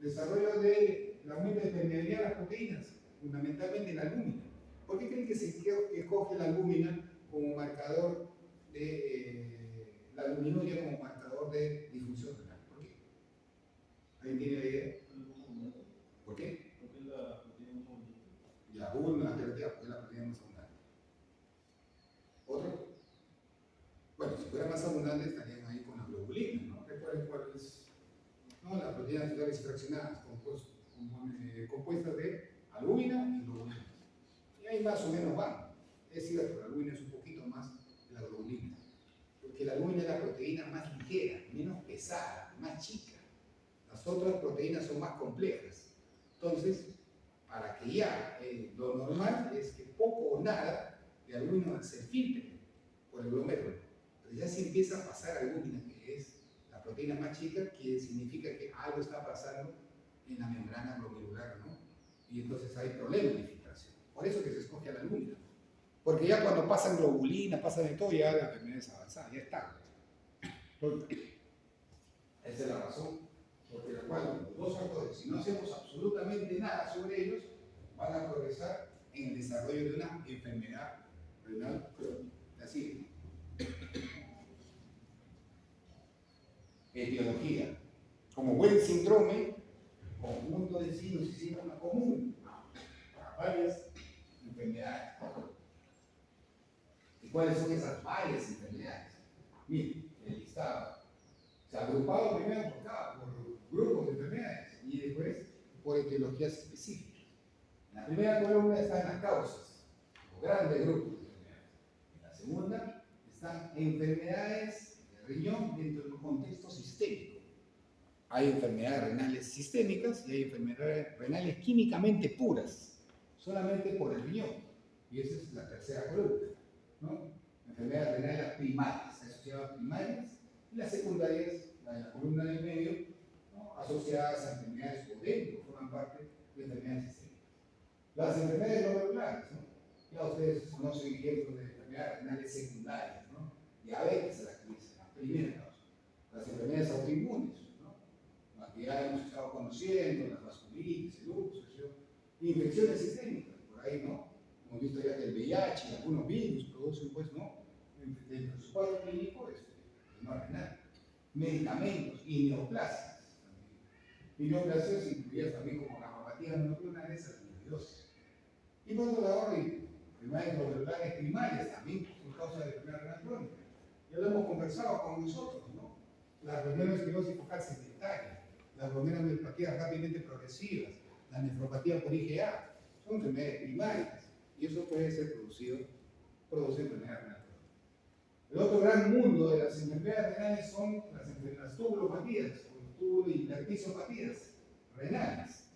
desarrollo de la aumento de permeabilidad de las proteínas, fundamentalmente la albúmina. ¿Por qué creen que se escoge la albúmina como marcador de la albuminuria como marcador de disfunción renal? ¿Por qué? ¿Alguien tiene la idea? ¿Por qué? Porque la proteína es muy bonita. Ya, una alternativa, porque es la proteína más abundante. ¿Otro? Bueno, si fuera más abundante estarían ahí con la globulina, ¿no? Recuerden cuál es, ¿no? Las proteínas celulares fraccionadas, compuestas de albúmina y globulina. Y ahí más o menos van. Es cierto, la albúmina es un poquito más de la globulina. Porque la albúmina es la proteína más ligera, menos pesada, más chica. Las otras proteínas son más complejas. Entonces, para que ya lo normal es que poco o nada de albúmina se filtre por el glomérulo. Pero ya si empieza a pasar albúmina, que es la proteína más chica, que significa que algo está pasando en la membrana glomerular, ¿no? Y entonces hay problemas de filtración. Por eso que se escoge a la albúmina. Porque ya cuando pasan globulina, pasan de todo, ya la enfermedad es avanzada, ya está. Entonces, esa es la razón por la cual los dos factores, si no hacemos absolutamente nada sobre ellos, van a progresar en el desarrollo de una enfermedad renal crónica. Así. Etiología. Como buen síndrome, conjunto de signos y síntomas común para varias enfermedades. ¿Y cuáles son esas varias enfermedades? Miren, el listado. Se ha agrupado primero por grupos de enfermedades y después por etiologías específicas. En la primera columna están las causas, los grandes grupos de enfermedades. En la segunda están enfermedades de riñón dentro del contexto sistémico. Hay enfermedades renales sistémicas y hay enfermedades renales químicamente puras. solamente por el riñón. Y esa es la tercera columna, ¿no? Enfermedades renales primarias, asociadas a primarias, y las secundarias, la de la columna del medio, ¿no? Asociadas a enfermedades o dentro, forman parte de enfermedades sistémicas. Las enfermedades no regulares, ¿no? Ya ustedes conocen ejemplos de enfermedades renales secundarias, ¿no? Diabetes, la que dice, la primera causa. Las enfermedades autoinmunes, ¿no? Las que ya hemos estado conociendo, las vasculitis, el lupus, infecciones sistémicas, por ahí, ¿no? Hemos visto ya que el VIH y algunos virus producen, pues, ¿no? Dentro de su cuadro clínico, no renal. Medicamentos y neoplasias. Y neoplasias incluidas también como gammopatía monoclonal, esa es la amiloidosis. Y por otro lado, enfermedades glomerulares primarias también por causa de enfermedad renal crónica. Ya lo hemos conversado con nosotros, ¿no? La glomerulosclerosis focal sedentaria, las glomerulopatías rápidamente progresivas, la nefropatía por IgA, son enfermedades primarias y eso puede ser produce enfermedad renal crónica. El otro gran mundo de las enfermedades renales son las tubulopatías, o tubulointerticiopatías renales,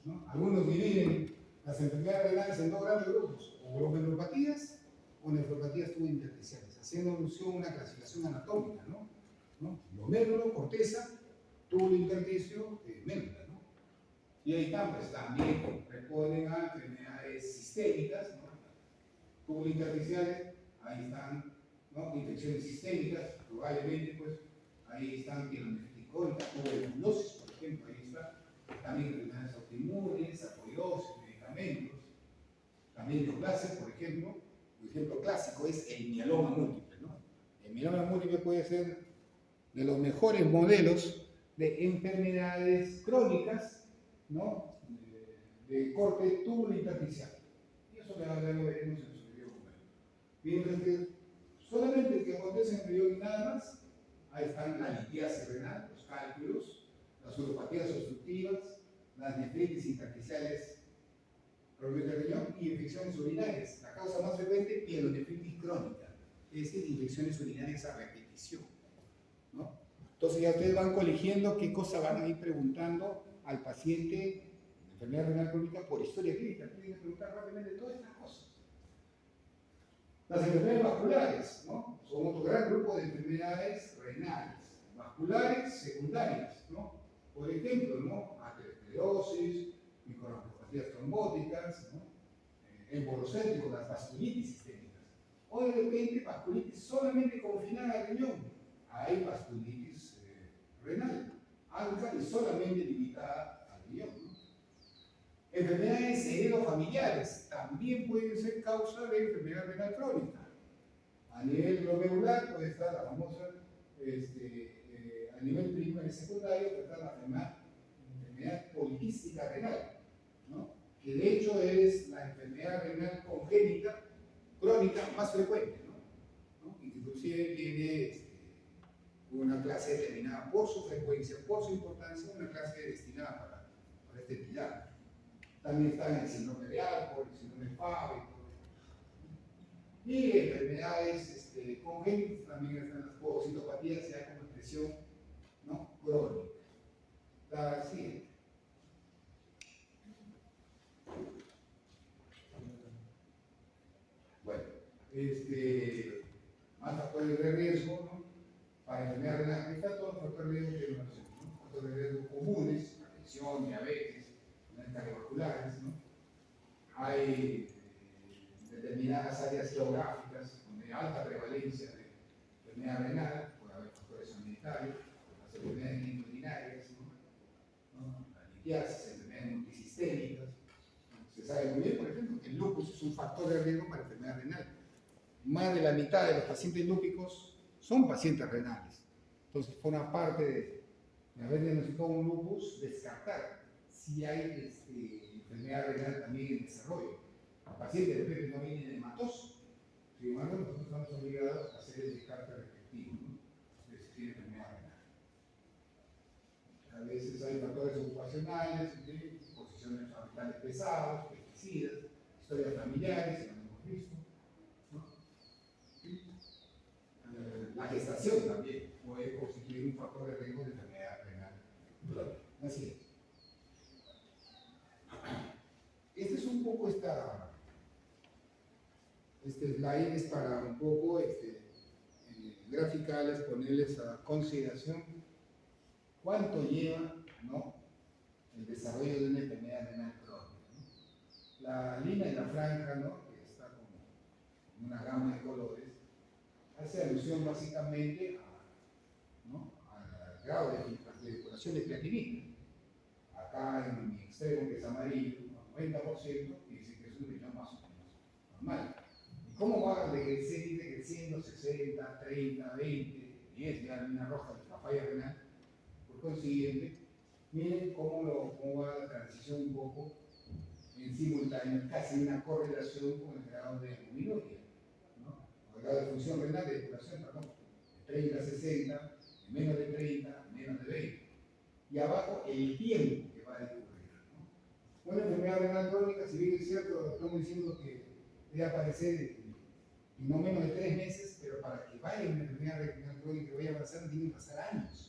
¿no? Algunos dividen las enfermedades renales en dos grandes grupos, o glomerulopatías o nefropatías tubulointersticiales, haciendo alusión a una clasificación anatómica, ¿no? Glomérulo, corteza, túbulo intersticio, médula, ¿no? Y ahí están, pues también responden a enfermedades sistémicas, ¿no? Túbulo intersticiales, ahí están, ¿no? Infecciones sistémicas, probablemente, pues, ahí están pielonefritis crónica, tuberculosis, por ejemplo, ahí está, también enfermedades autoinmunes, apoyosis, medicamentos, también neoplasias, por ejemplo. Un ejemplo clásico es el mieloma múltiple, ¿no? El mieloma múltiple puede ser de los mejores modelos de enfermedades crónicas, ¿no? De corte tubulointersticial. Y eso ya lo veremos en su video momento. Mientras que solamente que acontece en el periodo y nada más, ahí están la litiasis renal, los cálculos, las uropatías obstructivas, las nefritis intersticiales propiamente del riñón y infecciones urinarias. La causa más frecuente, pielonefritis crónica, es decir, infecciones urinarias a repetición, ¿no? Entonces ya ustedes van colegiendo qué cosa van a ir preguntando al paciente de enfermedad renal crónica por historia clínica. Tienen que preguntar rápidamente todas estas cosas. Las enfermedades vasculares, ¿no? Son otro gran grupo de enfermedades renales, vasculares secundarias, ¿no? Por ejemplo, ¿no? Aterosclerosis, microangiopatía trombóticas, ¿no? Embolocéntricos, las vasculitis sistémicas. O de repente vasculitis solamente confinada al riñón. Hay vasculitis renal, ANCA y solamente limitada al riñón, ¿no? Enfermedades heredofamiliares también pueden ser causa de enfermedad renal crónica. A nivel glomerular puede estar la famosa, a nivel primario y secundario puede estar la enfermedad poliquística renal, ¿no? Que de hecho es la enfermedad renal congénita crónica más frecuente, ¿no? Inclusive tiene una clase determinada por su frecuencia, por su importancia, una clase destinada para esta entidad. También están el síndrome de Alport, el síndrome de Fabry, y enfermedades congénitas también están las podocitopatías, ya como expresión, ¿no? Crónica. La siguiente. Bueno, más factores de riesgo, ¿no? Para enfermedad renal crónica, todos los factores de riesgo que no hacemos, ¿no? Factores de riesgo comunes, atención, diabetes, cardiovasculares, ¿no? Hay determinadas áreas geográficas donde hay alta prevalencia de enfermedad renal, puede haber factores ambientales, las enfermedades urinarias, ¿no? La litiasis, enfermedades multisistémicas. Se sabe muy bien, por ejemplo, que el lupus es un factor de riesgo para enfermedad renal. Más de la mitad de los pacientes lúpicos son pacientes renales. Entonces, forma parte de haber diagnosticado un lupus, descartar si hay enfermedad renal también en desarrollo. El paciente de repente no viene hematoso, sin embargo, nosotros estamos obligados a hacer el descarte respectivo, ¿no? De si tiene enfermedad renal. A veces hay factores ocupacionales, posiciones habitales pesadas, pesticidas, historias familiares, que no hemos visto, ¿no? La gestación también puede constituir un factor de riesgo de enfermedad renal. Así es. Este es un un poco este slide es para un poco graficales, ponerles a consideración cuánto lleva, ¿no?, el desarrollo de una enfermedad renal crónica, ¿no? La línea y la franja, ¿no?, que está como en una gama de colores, hace alusión básicamente ¿no?, al grado de depuración de creatinina. Acá en mi extremo, que es amarillo, 90%, y dice que es un riñón más o menos normal. ¿Y cómo va decreciendo 60, 30, 20, 10, ya la línea roja de la falla renal? Por consiguiente, miren cómo va la transición un poco en simultáneo, casi una correlación con el grado de albuminuria, ¿no? O el grado de función renal, de depuración, perdón, de 30 a 60, de menos de 30, menos de 20. Y abajo el tiempo que va a ocurrir, ¿no? Una enfermedad renal crónica, si bien es cierto, estamos diciendo que debe aparecer en no menos de 3 meses, pero para que vaya una enfermedad renal crónica que vaya avanzando, tienen que pasar años.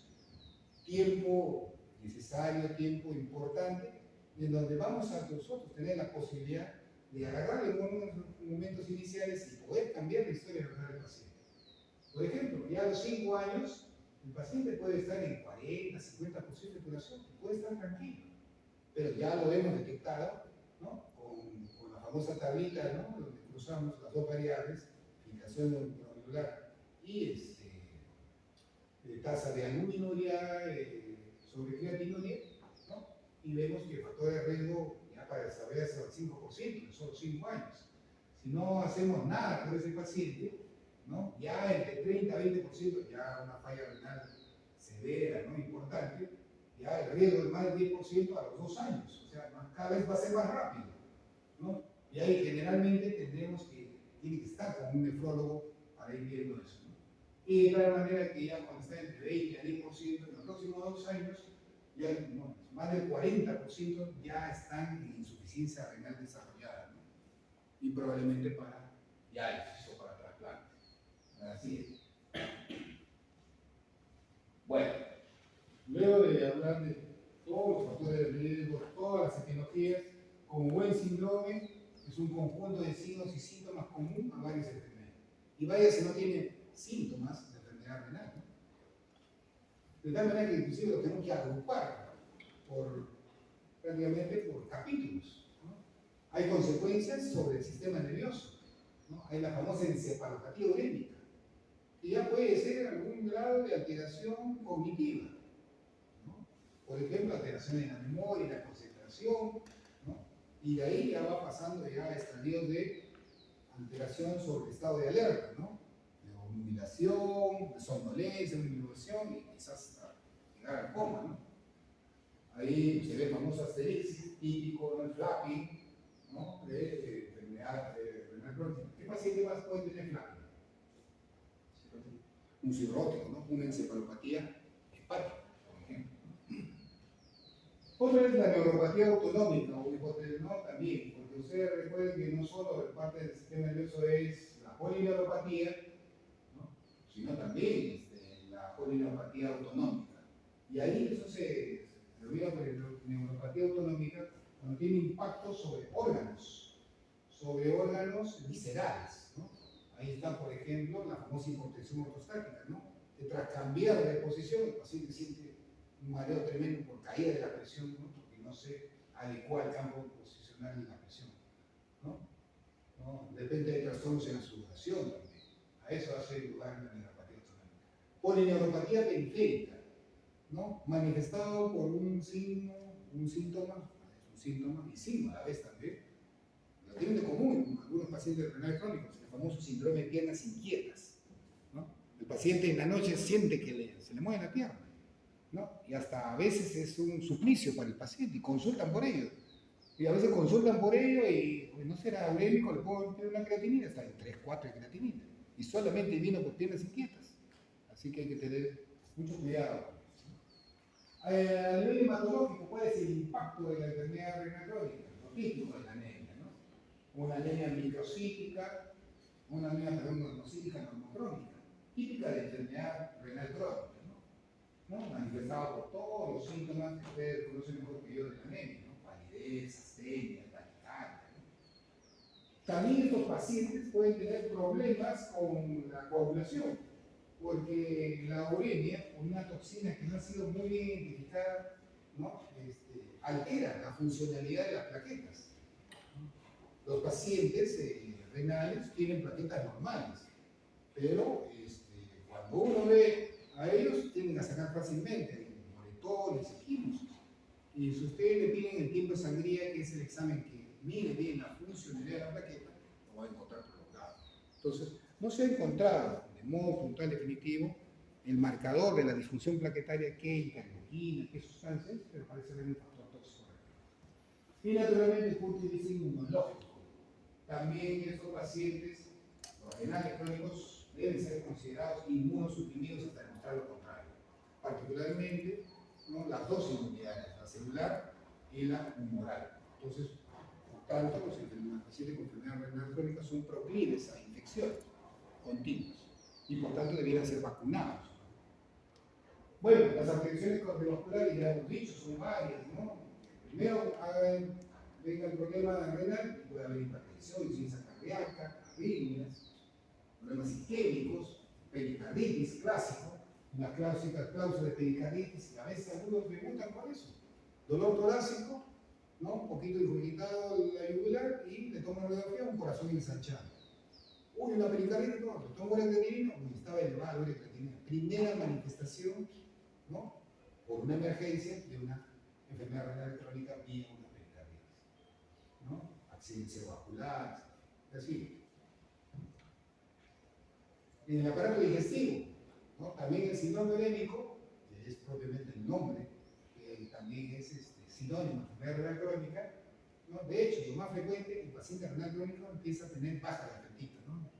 Tiempo necesario, tiempo importante, en donde vamos a nosotros tener la posibilidad de agarrar en unos momentos iniciales y poder cambiar la historia renal del paciente. Por ejemplo, ya a los 5 años, el paciente puede estar en 40, 50% de curación, puede estar tranquilo, pero ya lo hemos detectado, ¿no?, con la famosa tablita, ¿no?, donde cruzamos las dos variables, filtración glomerular y tasa de albuminuria sobre creatinuria, ¿no?, y vemos que el factor de riesgo ya para desarrollarse al 5% en solo 5 años. Si no hacemos nada por ese paciente, ¿no?, ya entre 30 a 20%, ya una falla renal severa, ¿no?, importante, ya el riesgo es más del 10% a los 2 años, o sea, cada vez va a ser más rápido, ¿no? Y ahí generalmente tiene que estar con un nefrólogo para ir viendo eso, ¿no? Y de tal manera que ya cuando está entre 20 a 10%, en los próximos 2 años, ya no, más del 40% ya están en insuficiencia renal desarrollada, ¿no? Y probablemente para diálisis o para trasplante. Así es. Bueno, luego de hablar de todos los factores de riesgo, todas las etiologías, como buen síndrome, es un conjunto de signos y síntomas común a varias enfermedades. Y vaya si no tiene síntomas de enfermedad renal, ¿no? De tal manera que inclusive lo tenemos que agrupar prácticamente por capítulos, ¿no? Hay consecuencias sobre el sistema nervioso, ¿no? Hay la famosa encefalopatía urémica, que ya puede ser algún grado de alteración cognitiva, ¿no? Por ejemplo, alteración en la memoria, en la concentración, ¿no? Y de ahí ya va pasando ya a estadios de alteración sobre el estado de alerta, ¿no?, de obnubilación, de somnolencia, de inhibición y quizás hasta llegar al coma, ¿no? Ahí se ve el famoso asterix típico, ¿no?, el flapping, ¿no?, de enfermedad renal crónica. ¿Qué paciente más puede tener flapping? Un cirrótico, ¿no?, una encefalopatía hepática, por ejemplo. Otra es la neuropatía autonómica o hipótesis, ¿no?, también, porque ustedes recuerden que no solo parte del sistema nervioso es la polineuropatía, ¿no?, sino también la polineuropatía autonómica. Y ahí eso se olvida por neuropatía autonómica cuando tiene impacto sobre órganos viscerales, ¿no? Ahí está, por ejemplo, la famosa hipotensión ortostática, ¿no? Que tras cambiar de posición, el paciente siente un mareo tremendo por caída de la presión, ¿no?, porque no se adecua al campo posicional de la presión, ¿no? Depende de trastornos en la sudoración también. A eso hace lugar la neuropatía autonómica. Polineuropatía periférica, ¿no?, manifestado por un síntoma y signo a la vez también. Lo tienen de común algunos pacientes renales crónicos, el famoso síndrome de piernas inquietas, ¿no? El paciente en la noche siente que se le mueve la pierna, ¿no? Y hasta a veces es un suplicio para el paciente y consultan por ello. Y a veces consultan por ello y pues, no será urémico, le puedo tener una creatinina, está en 3, 4 de creatinina. Y solamente vino por piernas inquietas. Así que hay que tener mucho cuidado. A nivel hematológico, ¿cuál es el impacto de la enfermedad renal crónica? Lo típico de la anemia, ¿no? Una anemia microcítica, una anemia monocítica normocrónica, típica de enfermedad renal crónica, ¿no? Manifestado por todos los síntomas que ustedes conocen mejor que yo de la anemia, ¿no? Palidez, astenia, taquicardia, ¿no? También estos pacientes pueden tener problemas con la coagulación, porque la uremia, una toxina que no ha sido muy bien identificada, ¿no? Altera la funcionalidad de las plaquetas. Los pacientes renales tienen plaquetas normales, pero cuando uno ve a ellos, tienden a sacar fácilmente moretones y quimos. Y si ustedes le piden el tiempo de sangría, que es el examen que mide bien la funcionalidad de la plaqueta, lo va a encontrar prolongado. Entonces, no se ha encontrado de modo puntual definitivo el marcador de la disfunción plaquetaria, qué interleuquina, qué sustancias, pero parece haber un factor tóxico. Y naturalmente el punto de vista inmunológico. También estos pacientes, los renales crónicos, deben ser considerados inmunosuprimidos hasta demostrar lo contrario. Particularmente, ¿no? Las dos inmunidades, la celular y la humoral. Entonces, por tanto, los pacientes con enfermedad renal crónica son proclives a infecciones continuas y por tanto debieran ser vacunados. Bueno, las afecciones cardiovasculares ya hemos dicho, son varias, ¿no? Primero, venga el problema renal, puede haber hipertensión, insuficiencia cardíaca, arritmias, problemas isquémicos, pericarditis clásico, las clásicas causas de pericarditis, y a veces algunos preguntan por eso. Dolor torácico, ¿no? Un poquito infiltrado la yugular y le toman radiografía, un corazón ensanchado. Uy, una pericarditis, no, le tomo la creatinina, uy, estaba elevada la creatinina. Primera manifestación, ¿no? Por una emergencia de una enfermedad renal crónica y una pericarditis, ¿no? Accidente vascular, así. En el aparato digestivo, ¿no? También el síndrome urémico, que es propiamente el nombre, que también es sinónimo de enfermedad renal crónica, ¿no? De hecho, lo más frecuente, el paciente renal crónico empieza a tener baja de apetito, ¿no?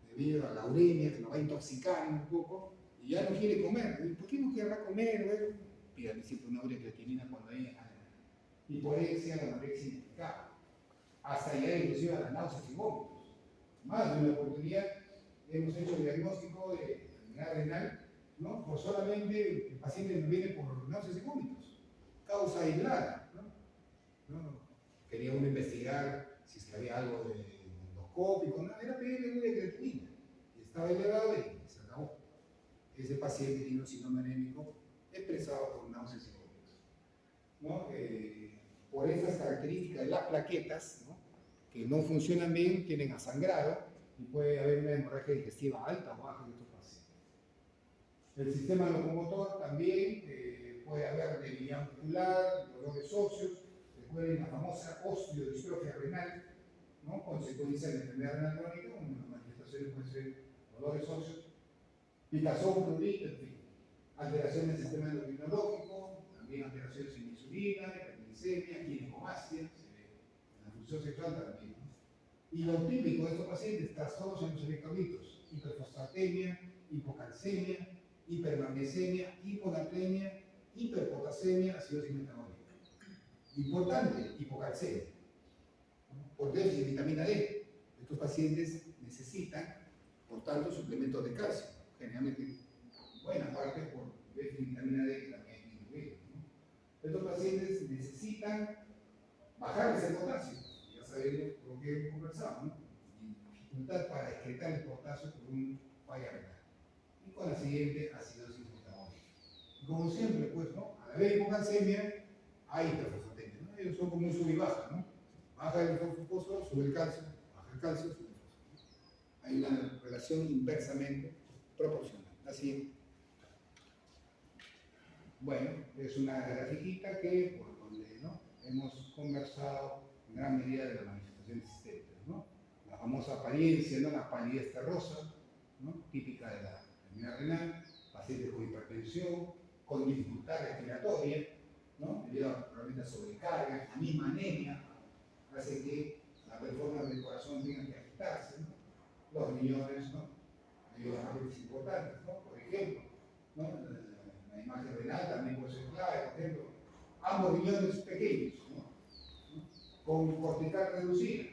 Debido a la uremia, que lo va intoxicando un poco, y ya no quiere comer. ¿Por qué no querrá comer? Bueno, pídale siempre una ureacreatinina cuando hay hiporexia o anorexia indicada. Hasta llegar inclusive a las náuseas y vómitos. Más de una oportunidad hemos hecho el diagnóstico de enfermedad renal, ¿no? Por solamente el paciente nos viene por náuseas y vómitos. Causa aislada, ¿no? Quería uno investigar si es que había algo de endoscópico, no, era pedirle una creatinina. Y estaba elevado y se acabó. Ese paciente tiene un síndrome anémico expresado por náuseas y vómitos, ¿no? Por esas características de las plaquetas, ¿no? Que no funcionan bien, tienen asangrado y puede haber una hemorragia digestiva alta o baja en estos pacientes. El sistema locomotor también puede haber debilidad muscular, dolores óseos, recuerden la famosa osteodistrofia renal, ¿no? Consecuencia de la enfermedad renal crónica, una de las manifestaciones pueden ser dolores óseos, picazón, prurito, en fin. Alteraciones del sistema endocrinológico, también alteraciones en insulina, hiperglicemia, ginecomastia, en la función sexual también, ¿no? Y lo típico de estos pacientes, trastornos en los electrolitos, hiperfosfatemia, hipocalcemia, hipermagnesemia, hiponatremia, hiperpotasemia, acidosis metabólica. Importante, hipocalcemia, ¿no? Por déficit de vitamina D. Estos pacientes necesitan, por tanto, suplementos de calcio, generalmente buena parte por déficit de vitamina D que también es disminuido, ¿no? Estos pacientes necesitan bajarles el potasio, ya sabemos lo que hemos conversado, ¿no? Y dificultad para excretar el potasio por un falla renal. Y con la siguiente acidosis metabólica. Y como siempre, pues, ¿no? A la vez hipocalcemia, hay hiperfosfatemia, ¿no? Ellos son como un sub y baja, ¿no? Baja el fósforo, sube el calcio, baja el calcio, sube el fósforo. Hay una relación inversamente proporcional. Así. Bueno, es una grafiquita que, por donde, ¿no? Hemos conversado en gran medida de las manifestaciones sistémicas, ¿no? La famosa apariencia, ¿no? La palidez terrosa, ¿no? Típica de la enfermedad renal, pacientes con hipertensión, con dificultad respiratoria, ¿no? Debido a problemas de sobrecarga, la misma anemia hace que la performance del corazón tenga que agitarse, ¿no? Los riñones, ¿no? Hay otras importantes, ¿no? Por ejemplo, ¿no? La imagen renal también puede ser clave, por ejemplo, ambos riñones pequeños, ¿no? Con cortical reducida,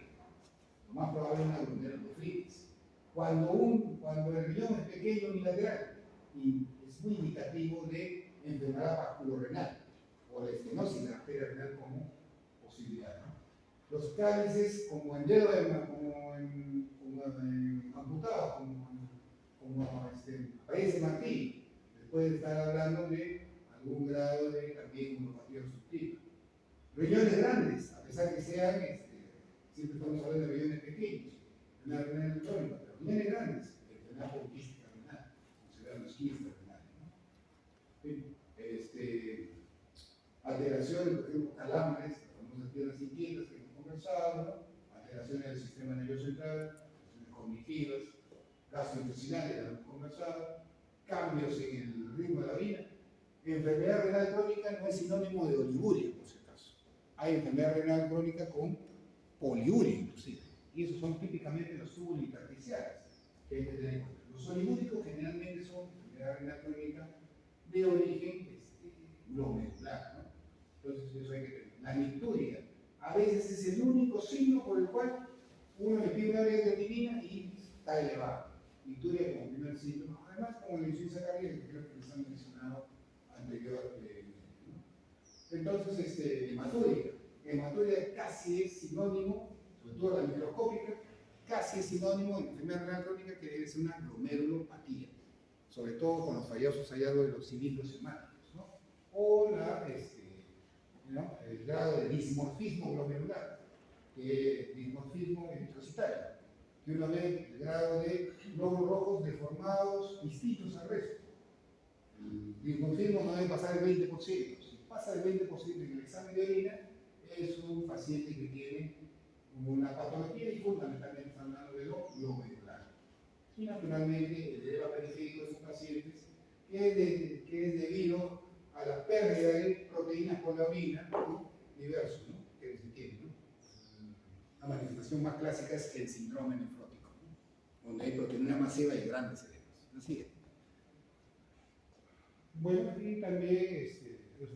lo más probable es una glomerulonefritis. Cuando el riñón es pequeño unilateral, y es muy indicativo de enfermedad vasculorrenal o la estenosis de la arteria renal como posibilidad, ¿no? Los cálices como el dedo de como amputados, como País de Martí, después de estar hablando de algún grado de también neuropatía obstructiva. Riñones grandes, a pesar que sean, siempre estamos hablando de riñones pequeños, enfermedad renal electrónica, pero riñones grandes, enfermedad poliquística renal, consideramos quistas renales, ¿no? Alteraciones, por ejemplo, calambres, las famosas piernas inquietas que hemos conversado, ¿no? Alteraciones del sistema nervioso central, alteraciones cognitivas, gastrointestinales, ya lo hemos conversado, cambios en el ritmo de la orina. Enfermedad renal crónica no es sinónimo de oliguria, por si acaso. Hay enfermedad renal crónica con poliuria, inclusive. Y esos son típicamente los tubos intersticiales que hay que tener en cuenta. Los oligúricos generalmente son enfermedad renal crónica de origen glomerular, ¿no? Entonces, eso hay que tener. La nicturia, a veces es el único signo por el cual uno le pide una creatinina y está elevado. Nicturia como primer síntoma. Además, como la insuficiencia cardíaca, que creo que les han mencionado anteriormente, ¿no? Entonces, hematuria. Hematuria casi es sinónimo, sobre todo la microscópica, casi es sinónimo de enfermedad renal crónica que debe ser una glomerulopatía, sobre todo con los fallosos hallazgos de los cilindros hemáticos, ¿no? O ¿no? El grado de dismorfismo glomerular, que dismorfismo eritrocitario, que uno ve el grado de glóbulos rojos deformados, distintos al resto. El dismorfismo no debe pasar el 20%. Si pasa el 20% en el examen de orina, es un paciente que tiene una patología y fundamentalmente está hablando de lo glomerular. Y naturalmente el edema periférico de esos pacientes, que es debido a la pérdida de proteínas por la orina, ¿no? Diverso, ¿no? Que se tiene, ¿no? La manifestación más clásica es el síndrome nefrótico, ¿no? Donde hay proteína masiva y grandes edemas. Así es. Bueno, y también es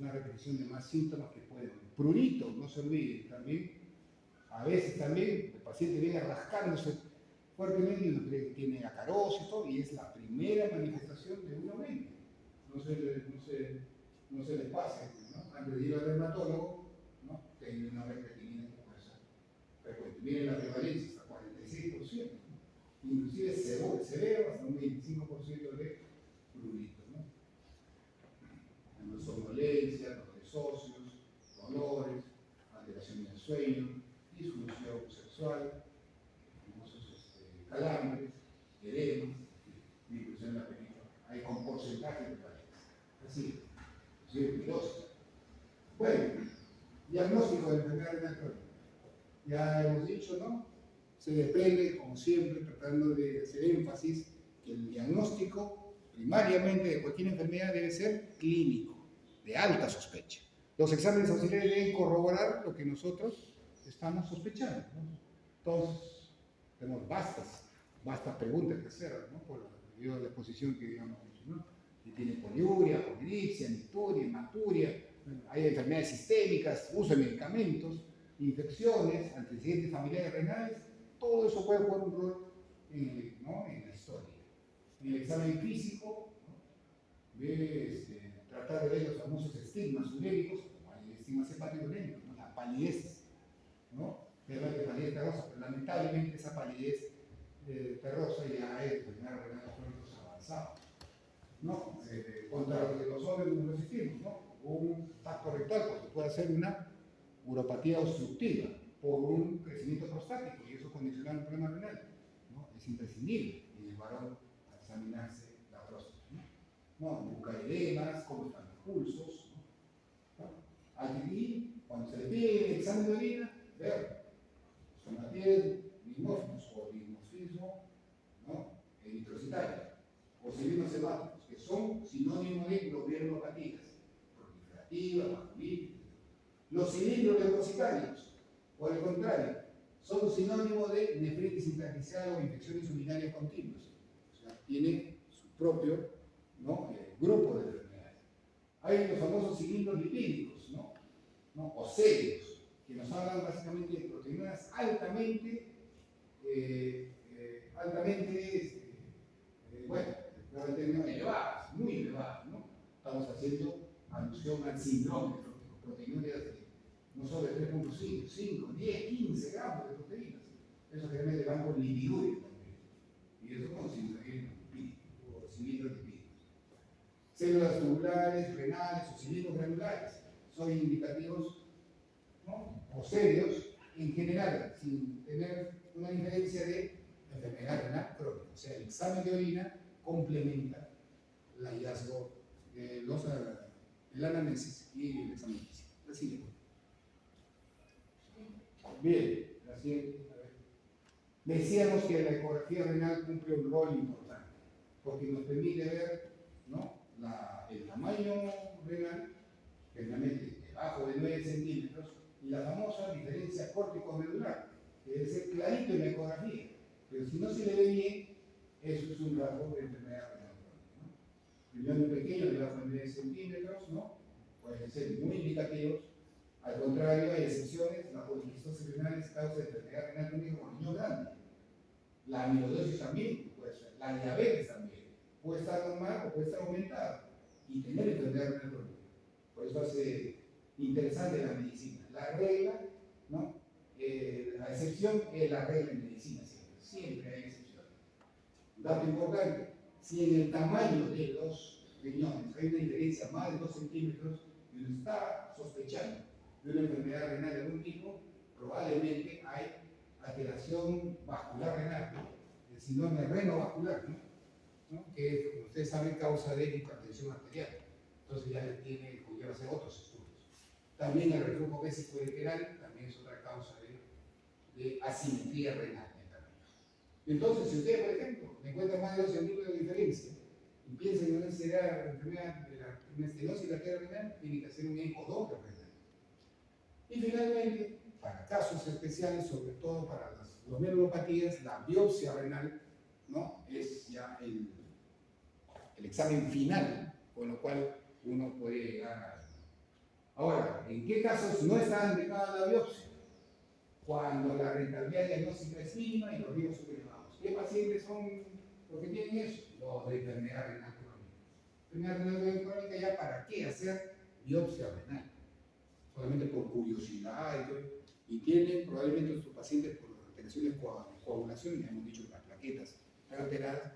una repetición de más síntomas que pueden. Prurito, no se olviden, también, a veces también el paciente viene rascándose fuertemente y uno cree que tiene acarosis y todo, y es la primera manifestación de una mente. No se les pase, ¿no? Antes de ir al dermatólogo, ¿no? Tiene una creatinina que puede ser frecuente. Miren la prevalencia, hasta 46%, ¿no? Inclusive severo, hasta un 25% de prurito, ¿no? Somnolencia, dolores óseos, dolores, alteraciones del sueño, disfunción sexual, calambres, edemas, inclusión en la película. Hay con porcentaje de parejas. Así, peligroso. Bueno, diagnóstico de enfermedad renal crónica. Ya hemos dicho, ¿no? Se desprende, como siempre, tratando de hacer énfasis, que el diagnóstico primariamente de cualquier enfermedad debe ser clínico, de alta sospecha. Los exámenes auxiliares deben corroborar lo que nosotros estamos sospechando, ¿no? Entonces, tenemos bastas preguntas que hacer, ¿no? Por la exposición que digamos, ¿no? Si tiene poliuria, polidipsia, nicturia, hematuria, hay enfermedades sistémicas, uso de medicamentos, infecciones, antecedentes familiares renales, todo eso puede jugar un rol ¿no? En la historia. En el examen físico, ¿no? Tratar de ver los famosos estigmas uréricos, como hay estigmas hepatouréricos, ¿no? La palidez, ¿no? Es la palidez terrosa, pero lamentablemente esa palidez terrosa ya es enfermedad renal crónica avanzada, ¿no? Contra los hombres no resistimos, ¿no? Un tacto rectal, porque puede ser una uropatía obstructiva por un crecimiento prostático y eso condiciona un problema renal, ¿no? Es imprescindible en el varón examinarse la próstata, ¿no? Bucaedemas, cómo están los pulsos, ¿no? Y cuando se le pide el examen de orina, ver, somatier, dimorfos o dimorfismo, ¿no? Eritrocitario, o cilindros hemáticos, que son sinónimos de glomerulopatías, proliferativas, vasculitis. Los cilindros leucocitarios, por el contrario, son sinónimos de nefritis intersticial o infecciones urinarias continuas. O sea, tiene su propio, ¿no? Grupo de enfermedades. Hay los famosos cilindros lipídicos, ¿no? O serios, que nos hablan básicamente de proteínas altamente, elevadas, muy elevadas, ¿no? Estamos haciendo alusión al síndrome de proteínas no solo de 3.5, 5, 10, 15 gramos de proteínas. Eso generalmente van con lipiduria también. Y eso con cilindros lipídicos. Células tubulares, renales o cilindros granulares son indicativos, ¿no?, o serios en general, sin tener una diferencia de enfermedad renal crónica. O sea, el examen de orina complementa el hallazgo de el anamnesis y el examen físico. La siguiente. Bien, la siguiente. A ver. Decíamos que la ecografía renal cumple un rol importante, porque nos permite ver, ¿no?, el tamaño renal, generalmente debajo de 9 centímetros, y la famosa diferencia córtico-medular, que debe ser clarito en la ecografía, pero si no se le ve bien, eso es un rasgo de enfermedad renal crónica, ¿no? Riñones pequeños, debajo de 9 centímetros, ¿no?, pueden ser muy indicativos. Al contrario, hay excepciones, la poliquistosis renal es causa de enfermedad renal crónica con riñón grande. La amiloidosis también puede ser, la diabetes también, puede estar normal o puede estar aumentada y tener enfermedad renal crónica. Por eso hace interesante la medicina. La regla, ¿no?, la excepción es la regla en medicina, siempre hay excepciones. Dato importante, si en el tamaño de los riñones hay una diferencia más de 2 centímetros y uno está sospechando de una enfermedad renal de algún tipo, probablemente hay alteración vascular renal, ¿no?, el síndrome renovascular, ¿no?, que, como ustedes saben, causa de hipertensión arterial. Entonces ya conlleva hacer otros estudios. También el reflujo vésico-lateral también es otra causa de asimetría renal. Entonces, si usted, por ejemplo, encuentra más de 2 centímetros de diferencia y piensa en una enfermedad de una estenosis lateral renal, tiene que hacer un eco doble renal. Y finalmente, para casos especiales, sobre todo para las glomerulopatías, la biopsia renal, ¿no?, es ya el examen final, con lo cual uno puede llegar a... Ahora, ¿en qué casos no está indicada la biopsia? Cuando la rentabilidad diagnóstica es mínima y los riesgos son elevados. ¿Qué pacientes son los que tienen eso? Los de enfermedad renal crónica. Enfermedad renal crónica, ya para qué hacer biopsia renal, solamente por curiosidad y tienen probablemente nuestros pacientes por alteraciones de coagulación, ya hemos dicho que las plaquetas están alteradas,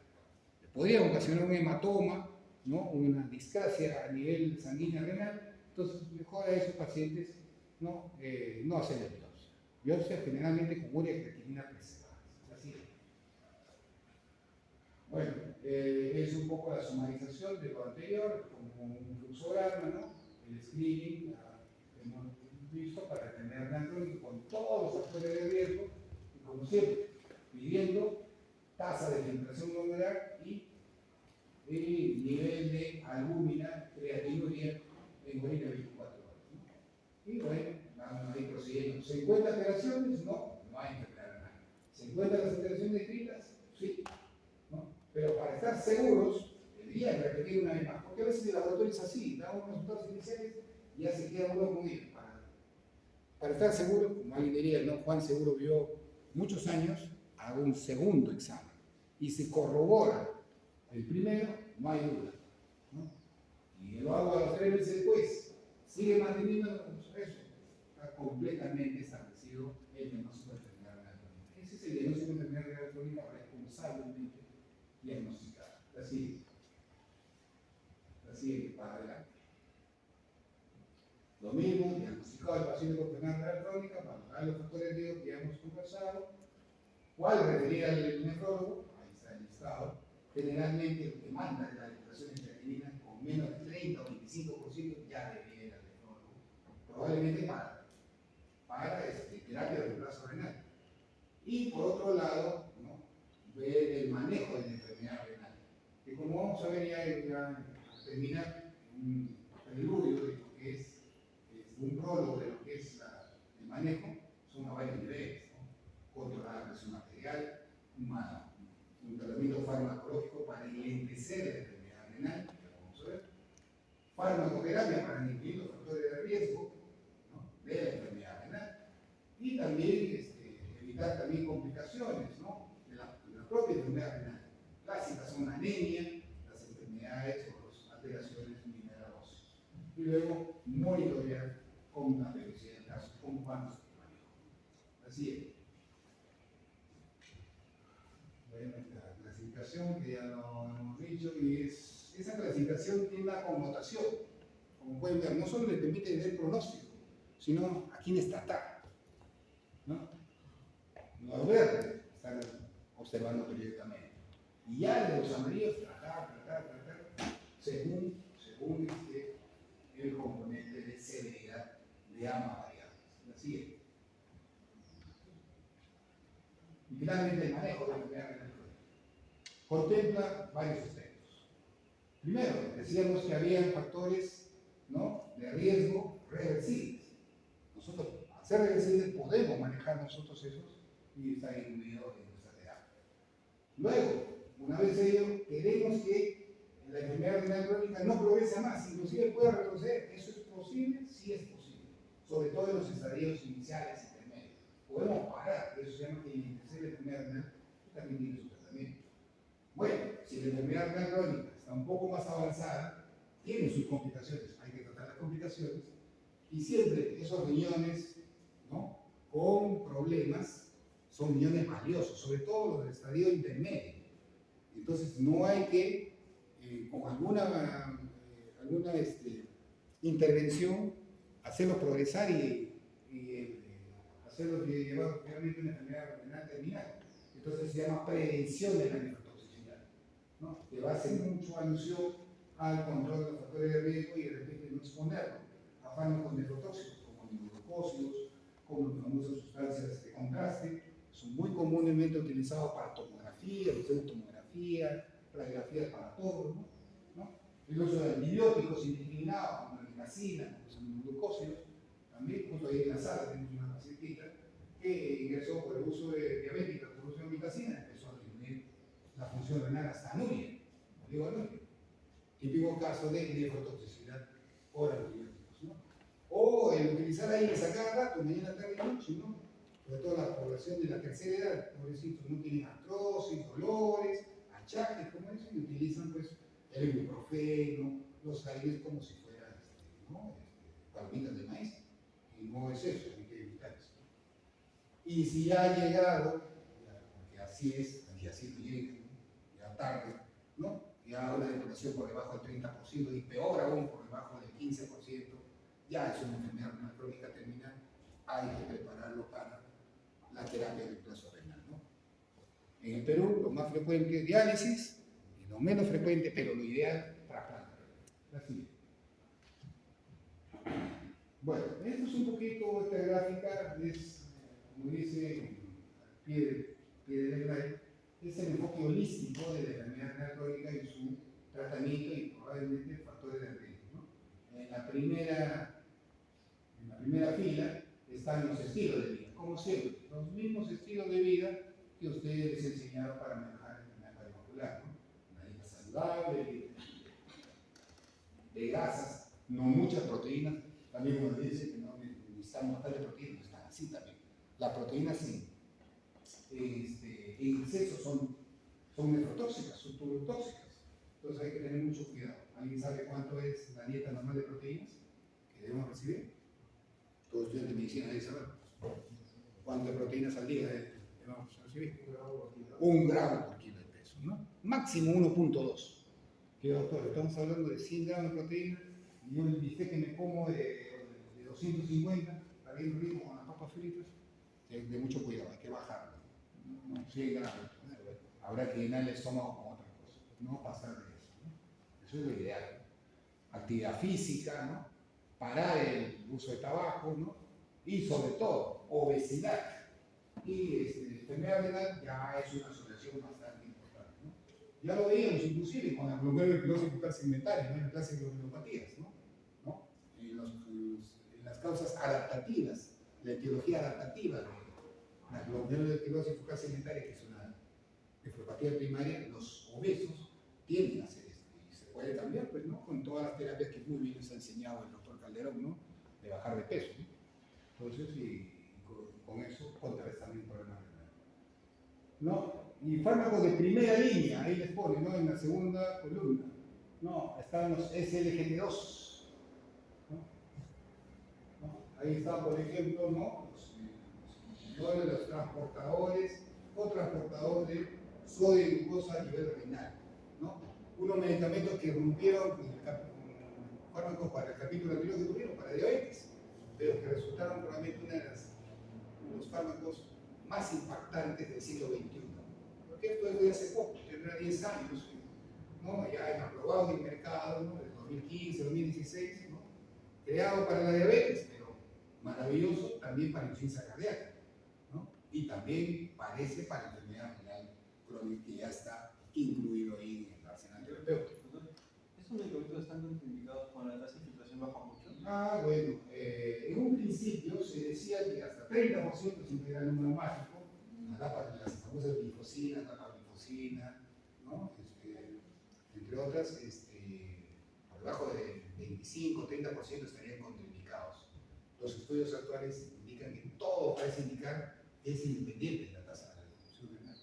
podría ocasionar un hematoma, ¿no?, una discasia a nivel sanguíneo renal. Entonces mejor a esos pacientes no hacer la biopsia. Biopsia generalmente con urea y creatinina preservadas. Así es. Bueno, es un poco la sumarización de lo anterior, como un fluxograma, ¿no?, el screening que hemos visto para tener renal crónico con todos los factores de riesgo y, como siempre, pidiendo tasa de filtración glomerular y nivel de albúmina, creatinuria en orina 24 horas, ¿no? Y bueno, vamos a ir procediendo. ¿Se encuentran alteraciones? No hay enfermedad renal. ¿Se encuentran las alteraciones descritas? Sí, ¿no? Pero para estar seguros, deberían repetir una vez más, porque a veces el laboratorio es así, da unos resultados iniciales y ya se queda uno con ellos. Para estar seguro, como alguien diría, ¿no?, Juan seguro vio muchos años, hago un segundo examen y se corrobora el primero, no hay duda, ¿no? Y lo hago a los 3 meses después, sigue manteniendo eso, está completamente establecido el diagnóstico de enfermedad renal crónica. Ese es el diagnóstico de enfermedad renal crónica responsablemente diagnosticado. La siguiente, para adelante. Lo mismo, diagnosticado el paciente con enfermedad renal crónica, valorar los factores de riesgo que ya hemos conversado, cuál referir al nefrólogo, ahí está el listado. Generalmente lo que manda es la declaración de creatinina con menos de 30 o 25% ya debería ir al nefrólogo, probablemente para terapia de reemplazo renal. Y por otro lado, ¿no?, ver el manejo de la enfermedad renal, que como vamos a ver ya a terminar un preludio de lo que es un prólogo de lo que es el manejo, son a varios niveles, ¿no? Controlar la presión arterial, un tratamiento farmacológico para enlentecer la enfermedad renal, que vamos a ver, farmacoterapia para disminuir los factores de riesgo, ¿no?, de la enfermedad renal, y también evitar también complicaciones, ¿no?, de la propia enfermedad renal. Clásicas son la anemia, las enfermedades o las alteraciones mineralosas. Y luego monitorear con la velocidad del caso, con cuántos manejo. Así es. clasificación que ya lo hemos dicho, y esa clasificación tiene una connotación. Como pueden ver, no solo le permite ver pronóstico, sino a quiénes tratar, ¿no? Los verdes están observando periódicamente. Y ya de los amarillos, tratar, según el componente de severidad de ambas variables. La siguiente. Y finalmente el manejo de la enfermedad renal crónica. Contempla varios aspectos. Primero, decíamos que había factores, ¿no?, de riesgo reversibles. Nosotros, al ser reversibles, podemos manejar nosotros esos y está incluido en nuestra terapia. Luego, una vez ello, queremos que la enfermedad renal crónica no progrese más, inclusive pueda retroceder. ¿Eso es posible? Sí es posible, sobre todo en los estadios iniciales, intermedios. Podemos parar, eso se llama que enriquecer la enfermedad renal también tiene su tratamiento. Bueno, si la enfermedad renal crónica está un poco más avanzada, tiene sus complicaciones, hay que tratar las complicaciones, y siempre esos riñones, ¿no?, con problemas son riñones valiosos, sobre todo los del estadio intermedio. Entonces no hay que, con alguna intervención, hacerlos progresar y hacerlos llevar realmente una enfermedad renal terminal. Entonces se llama prevención de la nefrotoxicidad, ¿no?, que va a hacer mucho alusión al control de los factores de riesgo y de repente no exponerlo a fármacos nefrotóxicos como glucósidos, como las famosas sustancias de contraste, son muy comúnmente utilizados para tomografía, tomografía, radiografía para todo, ¿no? El uso de antibióticos indiscriminados, como la nicacina, como los aminoglucósidos, también, justo ahí en la sala tenemos una pacientita que ingresó por el uso de diabética, por el uso de nicacina, empezó a disminuir la función renal hasta anuria, digo anuria. Típico caso de nefrotoxicidad por antibióticos, ¿no? O el utilizar ahí a cada rato, mañana, tarde y noche, ¿no? Sobre todo la población de la tercera edad, pobrecitos, no tienen artrosis, dolores, achaques, como eso, y utilizan pues el ibuprofeno, los aires como si fueran, ¿no?, palomitas de maíz, y no es eso, hay que evitar eso. Y si ya ha llegado, porque así es, y así no llega, ¿no?, ya tarde, ¿no?, ya una depuración por debajo del 30% y peor aún por debajo del 15%, ya es una enfermedad renal crónica terminal, hay que prepararlo para la terapia del reemplazo renal, ¿no? En el Perú, lo más frecuente es diálisis, y lo menos frecuente, pero lo ideal, trasplante renal. La siguiente. Bueno, esto es un poquito, esta gráfica es, como dice al pie del slide, es el enfoque holístico de la enfermedad renal crónica y su tratamiento y probablemente factores de riesgo, ¿no? En la primera fila están los estilos de vida, como siempre, los mismos estilos de vida que ustedes les enseñaron para manejar la enfermedad cardiovascular, ¿no? Una dieta saludable, de grasas, no muchas proteínas, también nos dice que no necesitamos bastante proteínas, no están así también. Las proteínas sí, en exceso son nefrotóxicas, son turotóxicas, entonces hay que tener mucho cuidado. ¿Alguien sabe cuánto es la dieta normal de proteínas que debemos recibir? Todo estudiante de medicina debe saber. ¿Cuántas proteínas al día debemos recibir? 1 gramo por kilo de peso, ¿no? Máximo 1.2. ¿Qué, doctor? Estamos hablando de 100 gramos de proteína y yo el bistec que me como de 250, para ir rico con las papas fritas, de mucho cuidado, hay que bajarlo, ¿no? 100 gramos. Habrá que llenar el estómago con otra cosa, no pasar de eso, ¿no? Eso es lo ideal. Actividad física, ¿no? Parar el uso de tabaco, ¿no? Y sobre todo, obesidad y enfermedad renal ya es una asociación bastante importante, ¿no? Ya lo veíamos inclusive con la glomerulonephrosis bucal segmentaria, ¿no?, en la clase de glomerulopatías, ¿no? En las causas adaptativas, la etiología adaptativa de la glomerulonephrosis bucal segmentaria, que es una nefropatía primaria, los obesos tienden a hacer esto y se puede cambiar, pues, ¿no?, con todas las terapias que muy bien les ha enseñado el doctor Calderón, ¿no?, de bajar de peso, ¿no? Entonces, con eso contrarrestan el problema renal, ¿no? Y fármacos de primera línea, ahí les pone, ¿no?, en la segunda columna, ¿no? Están los SLGT2, ¿no? Ahí están, por ejemplo, ¿no?, los transportadores o transportador de sodio y glucosa a nivel renal, ¿no? Unos medicamentos que rompieron fármacos para el capítulo anterior que tuvieron, para diabetes, pero que resultaron probablemente uno de los fármacos más impactantes del siglo XXI. Porque esto es de hace poco, tendrá 10 años, ¿no? Ya es aprobado en el mercado, ¿no? De 2015, 2016, ¿no? Creado para la diabetes, pero maravilloso también para insuficiencia cardíaca, ¿no? Y también parece para enfermedad renal crónica, que ya está incluido ahí en el arsenal terapéutico. ¿Estos medicamentos están contraindicados cuando la tasa de filtración baja mucho? Ah, bueno, en un principio se decía que hasta 30% siempre era el número mágico, las famosas glifosina, dapaglifosina, ¿no? Entre otras, por debajo de 25-30% estarían contraindicados. Los estudios actuales indican que todo parece indicar que es independiente de la tasa de reducción renal.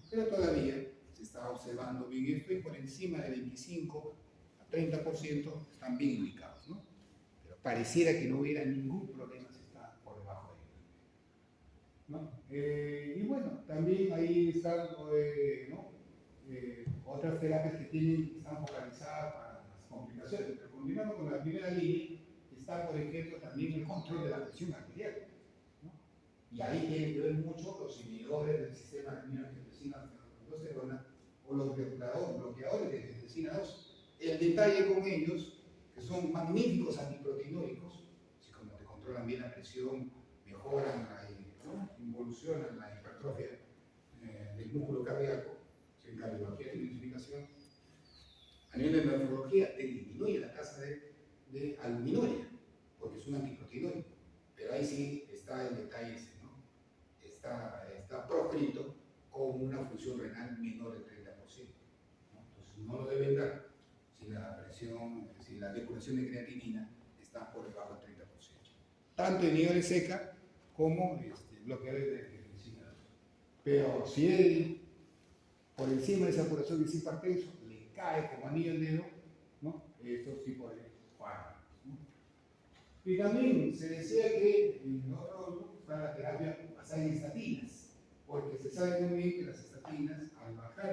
Pero todavía se está observando bien esto y por encima de 25 a 30% están bien indicados, ¿no? Pero pareciera que no hubiera ningún problema si está por debajo de ello, ¿no? Y bueno, también ahí están, ¿no? Otras terapias que están focalizadas para las complicaciones. Pero continuando con la primera línea, está, por ejemplo, también el control de la presión arterial, ¿no? Y ahí tienen que ver mucho los inhibidores del sistema angiotensina-aldosterona o los bloqueadores de angiotensina 2. El detalle con ellos, que son magníficos antiproteinúricos, si como te controlan bien la presión, mejoran ¿no? Involucionan la hipertrofia del músculo cardíaco, en cardiología y identificación, a nivel de nefrología te disminuye la tasa de albuminuria, porque es un antiproteinúrico. Pero ahí sí está el detalle ese, ¿no? Está proscrito con una función renal menor del 30%, ¿no? Entonces no lo deben dar si la depuración de creatinina está por debajo del 30%. Tanto inhibidores seca como bloqueadores de angiotensina. Pero si él por encima de esa saturación de hipertenso le cae como anillo al dedo, ¿no? Estos tipos de fármacos, ¿no? Y también se decía que en otro grupo está la terapia basada en estatinas, porque se sabe muy bien que las estatinas, al bajar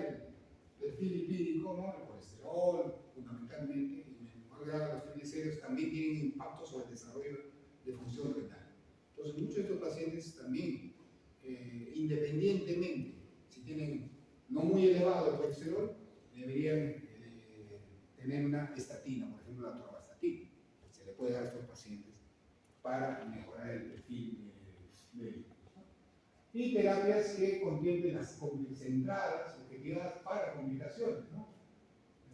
el perfil lipídico, ¿no? El colesterol, fundamentalmente, y en menor grado los triglicéridos, también tienen impacto sobre el desarrollo de función renal. Entonces, muchos de estos pacientes también, independientemente, si tienen no muy elevado el colesterol, deberían tener una estatina, por ejemplo la atorvastatina. Se le puede dar a estos pacientes para mejorar el perfil médico. Y terapias que contemplen las concentradas, objetivadas para complicaciones, ¿no?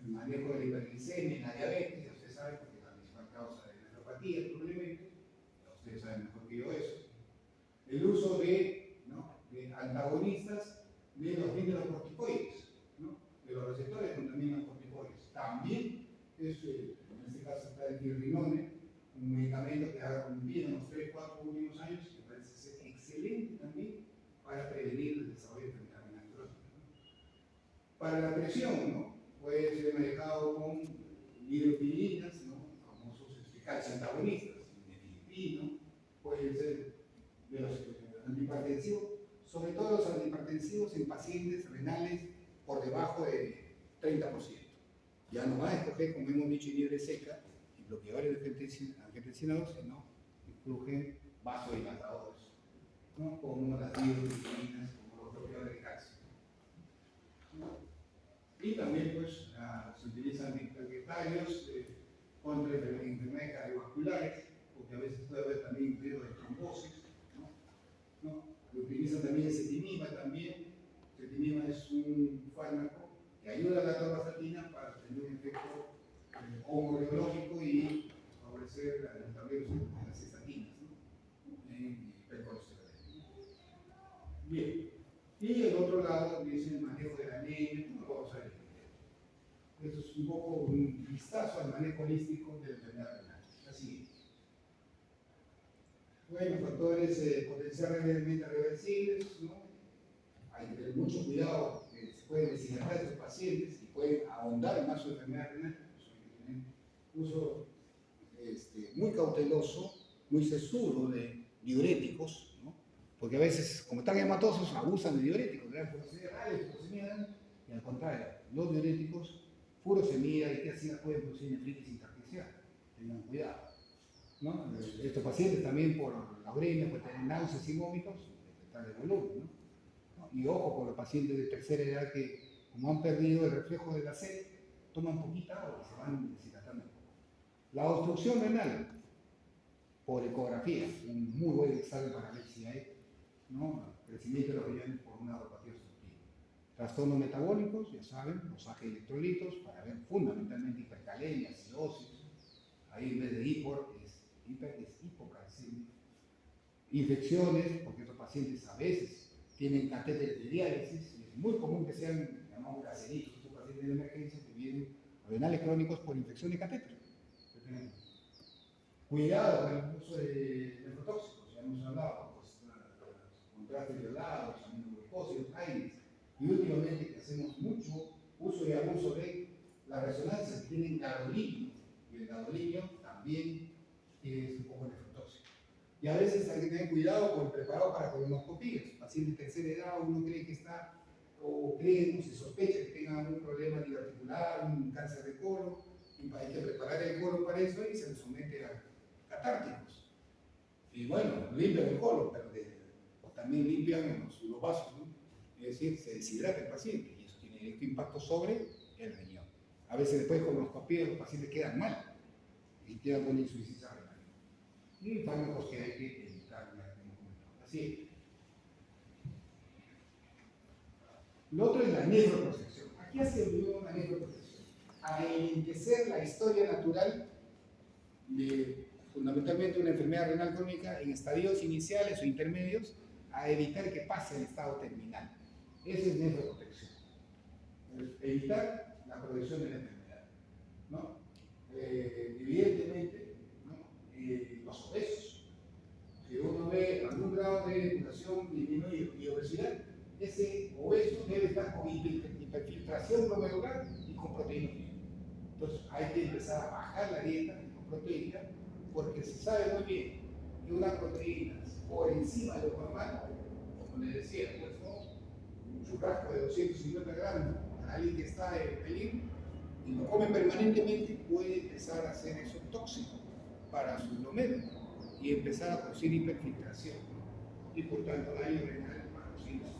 El manejo de la hiperglicemia, la diabetes, ya usted sabe, porque es la principal causa de la neuropatía, probablemente, ya ustedes saben mejor que yo eso. El uso de antagonistas de los mineralocorticoides, ¿no? De los receptores con mineralocorticoides. También es, en este caso está el pirrinone, un medicamento que ha rompido en los 3-4 últimos años, que parece ser excelente también para prevenir el desarrollo de enfermedad renal crónica, ¿no? Para la presión, ¿no? Puede ser manejado con hidropirinas, ¿no? Famosos calcio antagonistas, nifedipino, puede ser de los antihipertensivos, sobre todo los antihipertensivos en pacientes renales por debajo de 30%. Ya no van a escoger, como hemos dicho, inhibidores seca y bloqueadores de angiotensina 2, sino incluyen vasodilatadores, ¿no? Como las hidropirinas, como los bloqueadores de calcio, ¿no? Y también pues, se utilizan antiplaquetarios contra enfermedades cardiovasculares, porque a veces puede haber también riesgo de trombosis, ¿no? Lo utilizan también ezetimiba también. Ezetimiba es un fármaco que ayuda a la atorvastatina para tener un efecto oncobiológico y favorecer el desarrollo de las estatinas, ¿no? En hipercolesterolemia. Bien. Y el otro lado dice el manejo de la anemia, no lo vamos a ver. Esto es un poco un vistazo al manejo holístico de la enfermedad renal. Así es. Bueno, factores potencialmente reversibles, ¿no? Hay que tener mucho cuidado, que se pueden deshidratar a estos pacientes y pueden ahondar más su enfermedad renal. Pues hay que tener uso muy cauteloso, muy sesudo de diuréticos, ¿no? Porque a veces, como están hematosos, abusan de diuréticos, le dan furosemida, y al contrario, los diuréticos, furosemida y tiacina pueden producir nefritis intersticial. Tengan cuidado, ¿no? Estos pacientes también por la uremia pueden tener náuseas y vómitos, está de volumen, ¿no? Y ojo con los pacientes de tercera edad que, como han perdido el reflejo de la sed, toman poquita agua y se van deshidratando un poco. La obstrucción renal, por ecografía, un muy buen examen para ver si hay, ¿no?, crecimiento de los riñones por una neuropatía obstructiva. Trastornos metabólicos, ya saben, dosaje de electrolitos, para ver fundamentalmente hipercalemia, acidosis, ahí en vez de es hipocalcemia. Infecciones, porque estos pacientes a veces tienen catéteres de diálisis, y es muy común que sean, llamamos caseritos, estos pacientes de emergencia que vienen renales crónicos por infección de catéter. Cuidado con el uso de nefrotóxicos, ya hemos hablado, pues, contrastes violados, aminoglucosa, AINES, y últimamente que hacemos mucho uso y abuso de la resonancia que tienen gadolinio, y el gadolinio también es un poco nefrotóxico. Y a veces hay que tener cuidado con el preparado para colonoscopías. Paciente de tercera edad, uno cree que está, o cree, o se sospecha que tenga un problema diverticular, un cáncer de colon, y hay que preparar el colon para eso y se le somete a catárticos. Y bueno, limpian el colon, pero también limpian los vasos, ¿no? Es decir, se deshidrata el paciente y eso tiene directo impacto sobre el riñón. A veces después de colonoscopía los pacientes quedan mal y quedan con insuficiencia renal. Y fármacos que hay que evitar, ya hemos comentado. Así es. Lo otro es la nefroprotección. Aquí hace una nefroprotección. A enriquecer la historia natural de fundamentalmente una enfermedad renal crónica en estadios iniciales o intermedios, a evitar que pase el estado terminal. Esa es nefroprotección. Evitar la progresión de la enfermedad, ¿no? Evidentemente, ¿no?, los obesos. Si uno ve algún grado de depuración disminuido y obesidad, ese obeso debe estar con hiperfiltración glomerular y con proteína. Entonces hay que empezar a bajar la dieta con proteína, porque se sabe muy bien que unas proteínas por encima de lo normal, como les decía, pues, ¿no?, un churrasco de 250 gramos para alguien que está en peligro y lo come permanentemente, puede empezar a hacer eso tóxico para su glomérulo y empezar a producir hiperfiltración y por tanto daño renal para los índices.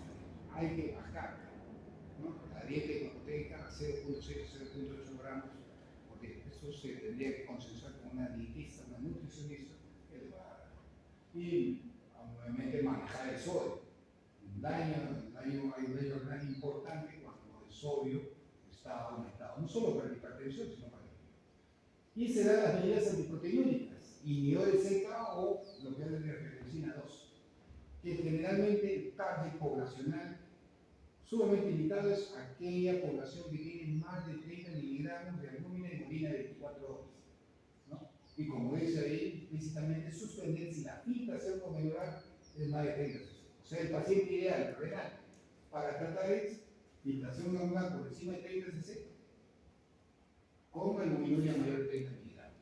Hay que bajar, ¿no?, la dieta proteica a 0.6-0.8 gramos, porque eso se tendría que consensuar con una dietista, una nutricionista que le va a dar. Y obviamente manejar el sodio. Hay un daño renal importante cuando el sodio está aumentado, no solo para la hipertensión, sino para el riñón. Y se dan las medidas antiproteínicas, inhibidores seca o lo que es la referencina 2, que generalmente el target poblacional sumamente limitado es aquella población que tiene más de 30 miligramos de albúmina en orina de 24 horas, ¿no? Y como dice ahí, explícitamente suspender si la filtración glomerular es más de 30 cc. O sea, el paciente ideal renal para tratar es filtración glomerular por encima de 30 cc con albuminuria mayor de 30 miligramos.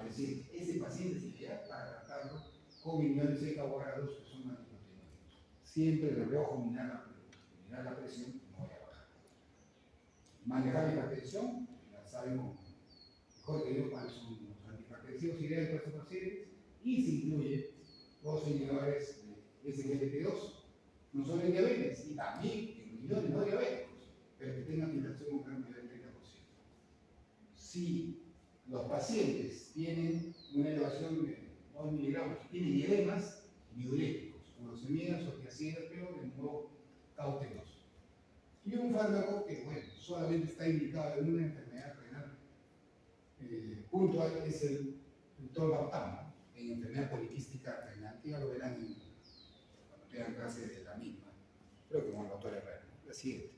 Es decir, ese paciente es ideal para tratarlo con inhibidores seca o ARA2 que son antiproteínicos. Siempre de reojo mirar la presión, no voy a bajar. Manejar la hipertensión, ya sabemos mejor que yo cuáles son los antihipertensivos ideales para estos pacientes, y se incluye los inhibidores de SGLT2, no solo en diabetes, y también en riñones no diabéticos, pero que tengan filtración con mayor del 30%. Si los pacientes tienen una elevación de 2 miligramos, tienen edemas diuréticos, furosemida, oxiacidas, pero de modo cauteloso. Y un fármaco que, bueno, solamente está indicado en una enfermedad renal puntual es el tolvaptan, en enfermedad poliquística renal, que ya lo verán cuando tengan clase de la misma, creo que con el doctor Herrera. La siguiente.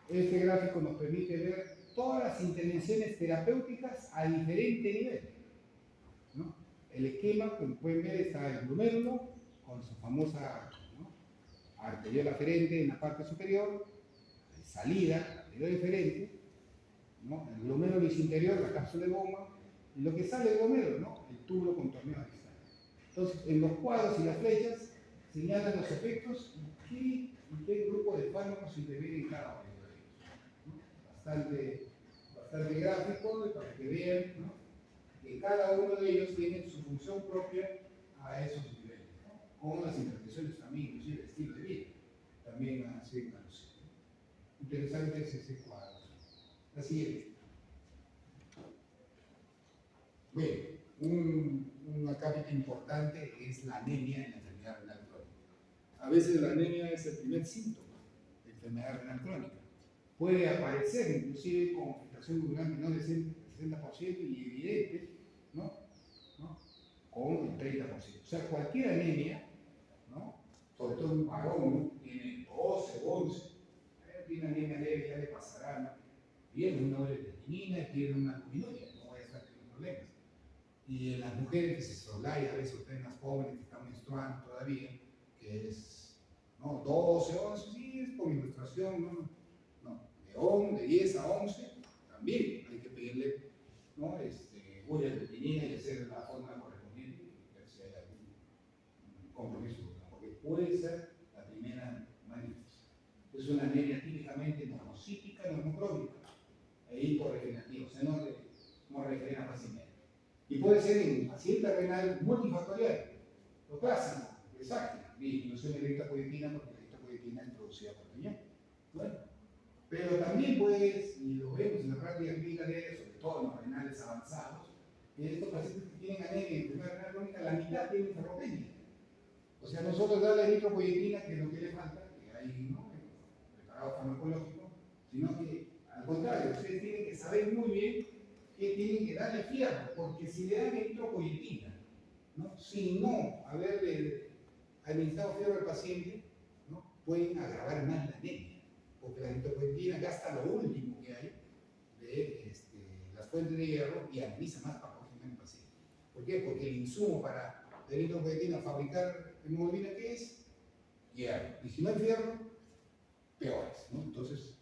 Este gráfico nos permite ver todas las intervenciones terapéuticas a diferente nivel, ¿no? El esquema, como pueden ver, está el glomérulo con su famosa, ¿no?, arteriola aferente en la parte superior, salida, arteriola eferente, ¿no?, el glomérulo interior, la cápsula de goma, y lo que sale del glomérulo, ¿no?, el túbulo contorneado distal. Entonces, en los cuadros y las flechas señalan los efectos y qué grupo de fármacos interviene en cada uno de ellos, ¿no? Bastante gráfico para que vean, ¿no?, que cada uno de ellos tiene su función propia a esos niveles, ¿no?, con las intervenciones también, inclusive el estilo de vida, también hacen alusión. Interesante es ese cuadro. La siguiente. Bueno, una cápita importante es la anemia en la enfermedad renal crónica. A veces la anemia es el primer síntoma de enfermedad renal crónica. Puede aparecer inclusive con filtración glomerular menor del 60% y evidente, ¿no? Con el 30%. O sea, cualquier anemia, ¿no?, sobre todo un varón, ¿no?, tiene 12, 11, tiene anemia leve, ya le pasará, ¿no?, tiene una doble creatinina, tiene una albuminuria, no va a estar teniendo problemas. Y en las mujeres que se soslaya, a veces ustedes las jóvenes que están menstruando todavía, que es, ¿no?, 12, 11, sí, es por menstruación, de 10 a 11, también hay que pedirle, ¿no?, huella de creatinina y hacer la forma correspondiente, ver si hay algún compromiso, porque puede ser la primera manifestación. Es una anemia típicamente normocítica, normocrónica, e hiporregenerativa, o sea, no regenera fácilmente. Y puede ser en paciente renal multifactorial, lo clásico, exacto, disminución de la eritropoyetina, porque la eritropoyetina es producida por el riñón. Bueno, pero también pues, y lo vemos en la práctica clínica diaria, sobre todo en los renales avanzados, que estos pacientes que tienen anemia en enfermedad renal crónica, la mitad tienen ferropenia. O sea, nosotros da la eritropoyetina, que es lo que le falta, que hay, ¿no?, el preparado farmacológico, sino que al contrario, ustedes tienen que saber muy bien que tienen que darle fierro, porque si le dan eritropoyetina, ¿no?, sin no haberle administrado fierro al paciente, ¿no?, pueden agravar más la anemia, porque la eritropoyetina gasta lo último que hay de las fuentes de hierro y analiza más patógeno en el paciente. ¿Por qué? Porque el insumo para la eritropoyetina fabricar hemoglobina, ¿qué es? Hierro. Y si no hay fierro, peores, ¿no? Entonces,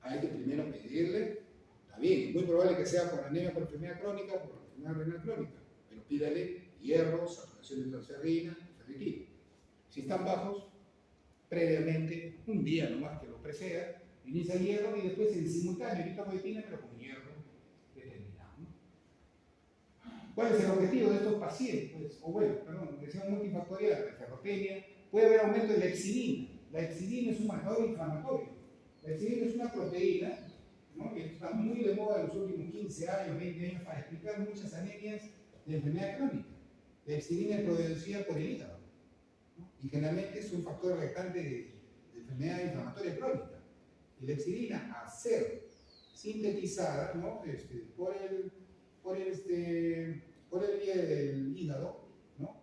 hay que primero pedirle, está bien, es muy probable que sea por anemia por enfermedad crónica o por enfermedad renal crónica, pero pídale hierro, saturación de transferrina, ferritina. Si están bajos, previamente, un día nomás que lo preceda, inicia el hierro y después en simultáneo eritropoyetina, pero con hierro determinado, ¿no? ¿Cuál es el objetivo de estos pacientes? Pues, lesión multifactorial, la ferropenia, puede haber aumento de la epsilina. La epsilina es un marcador inflamatorio. La epsilina es una proteína, ¿no?, que está muy de moda en los últimos 15 años, 20 años, para explicar muchas anemias de enfermedad crónica. La epsilina es producida por el hígado, ¿no?, y generalmente es un factor rectante de enfermedad inflamatoria crónica. Y la epsilina, a ser sintetizada, ¿no?, por el hígado, ¿no?,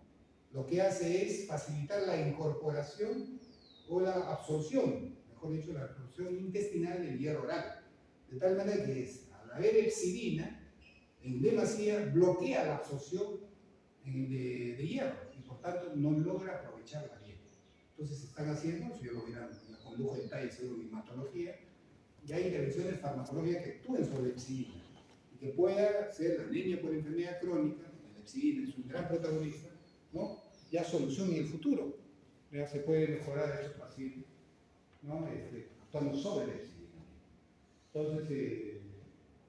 lo que hace es facilitar la incorporación o la absorción, mejor dicho, la absorción intestinal del hierro oral. De tal manera que al haber epsilina, en demasía bloquea la absorción de hierro y por tanto no logra aprovecharla bien. Entonces se están haciendo, si yo lo verán con lujo de detalle según mi hematología, y hay intervenciones farmacológicas que actúen sobre la epsilina y que pueda ser la anemia por enfermedad crónica, la epsilina es un gran protagonista, ¿no?, ya solución en el futuro. Ya se puede mejorar a esos pacientes, ¿no?, actuando sobre la epsilina. Entonces,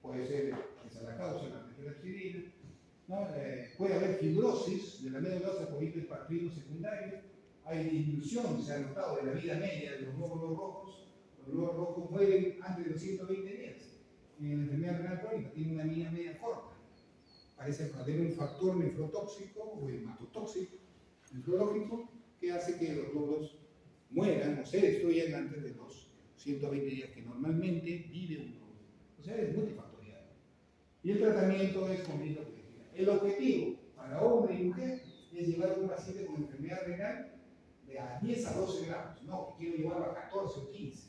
puede ser esa la causa de la epsilina, ¿no? Puede haber fibrosis de la médula ósea por hiperpartidismo secundario. Hay disminución, se ha notado, de la vida media de los glóbulos rojos. Los glóbulos rojos mueren antes de los 120 días. En la enfermedad renal crónica tiene una vida media corta. Parece haber un factor nefrotóxico o hematotóxico nefrológico que hace que los glóbulos mueran o se destruyan antes de los 120 días que normalmente vive un glóbulo. O sea, es multifactorial. Y el tratamiento es con eritropoyetina. El objetivo para hombre y mujer es llevar a un paciente con enfermedad renal de a 10 a 12 gramos. No, que quiero llevarlo a 14 o 15.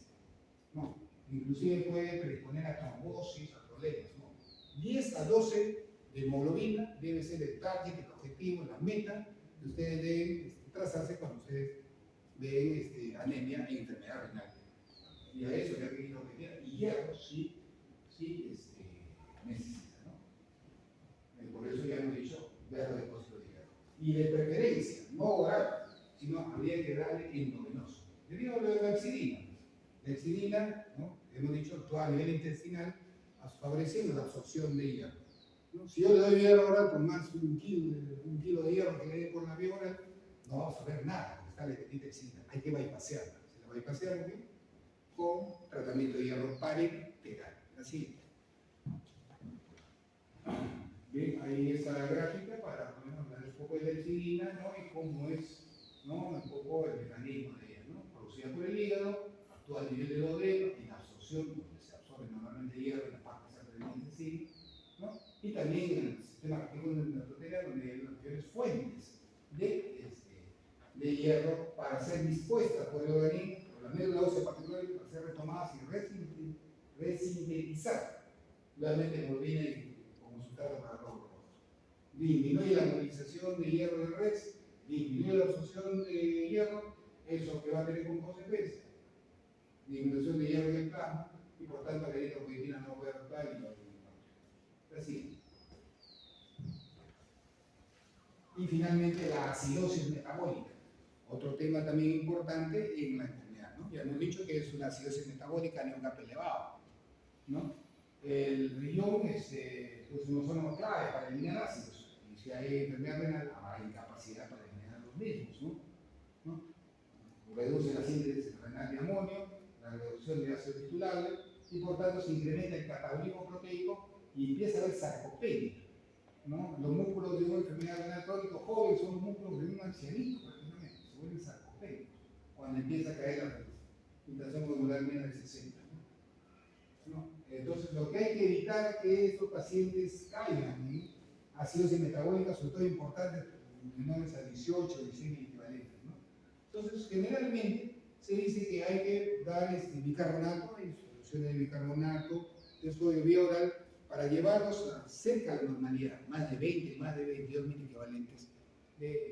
No, inclusive puede predisponer a trombosis, a problemas. No, 10 a 12 de hemoglobina debe ser el target, el objetivo, la meta que ustedes deben trazarse cuando ustedes ven anemia en enfermedad renal. Y a eso ya que eritropoyetina y hierro sí necesita, ¿no? Por eso ya hemos dicho ver los depósitos de hierro. y de preferencia, no oral, sino habría que darle endovenoso. Le digo lo de la epsidina. La epsidina, ¿no? Hemos dicho, actúa a nivel intestinal, favoreciendo la absorción de hierro. ¿No? Si yo le doy hierro oral por más de un kilo de hierro que le dé por la vía oral, no vamos a ver nada, porque está la hepatita epsidina. Hay que bypasearla. Se la bypaseamos bien con tratamiento de hierro parenteral. Así. Bien, ahí está la gráfica para hablar un poco de la epsidina, ¿no? Y cómo es, ¿no? Un poco el mecanismo de ella, ¿no? Producida por el hígado, actúa a nivel del odeno, en absorción, donde se absorbe normalmente hierro en la parte central del intestino, ¿no? Y también en el sistema activo de la proteína, donde hay las mayores fuentes de hierro para ser dispuestas por el organismo, por la médula ósea particular, para ser retomadas y resintetizadas, nuevamente en hemoglobina y como sustrato para glóbulos rojos. Disminuye la movilización de hierro del res, disminuye la absorción de hierro, eso que va a tener como consecuencia disminución de hierro en el plasma y por tanto la eritropoyetina no puede actuar y no. Así. Y finalmente la acidosis metabólica, otro tema también importante en la enfermedad, ¿no? Ya hemos dicho que es una acidosis metabólica de un GAP elevado, ¿no? El riñón es un órgano clave para eliminar ácidos, y si hay enfermedad renal habrá incapacidad para eliminar los mismos, ¿no? Reduce la síntesis renal de amonio, la reducción de ácido titulable, y por tanto se incrementa el catabolismo proteico y empieza a haber sarcopenia, ¿no? Los músculos de una enfermedad renal crónica joven son los músculos de un ancianito prácticamente, se vuelven sarcopénicos cuando empieza a caer la filtración glomerular menos de 60. ¿No? Entonces, lo que hay que evitar es que estos pacientes caigan en acidosis metabólica, sobre todo importantes, menores a 18 o 16 equivalentes, ¿no? Entonces, generalmente se dice que hay que dar bicarbonato, solución de bicarbonato de sodio vía oral para llevarlos cerca de la normalidad, más de 20, más de 22 mil equivalentes de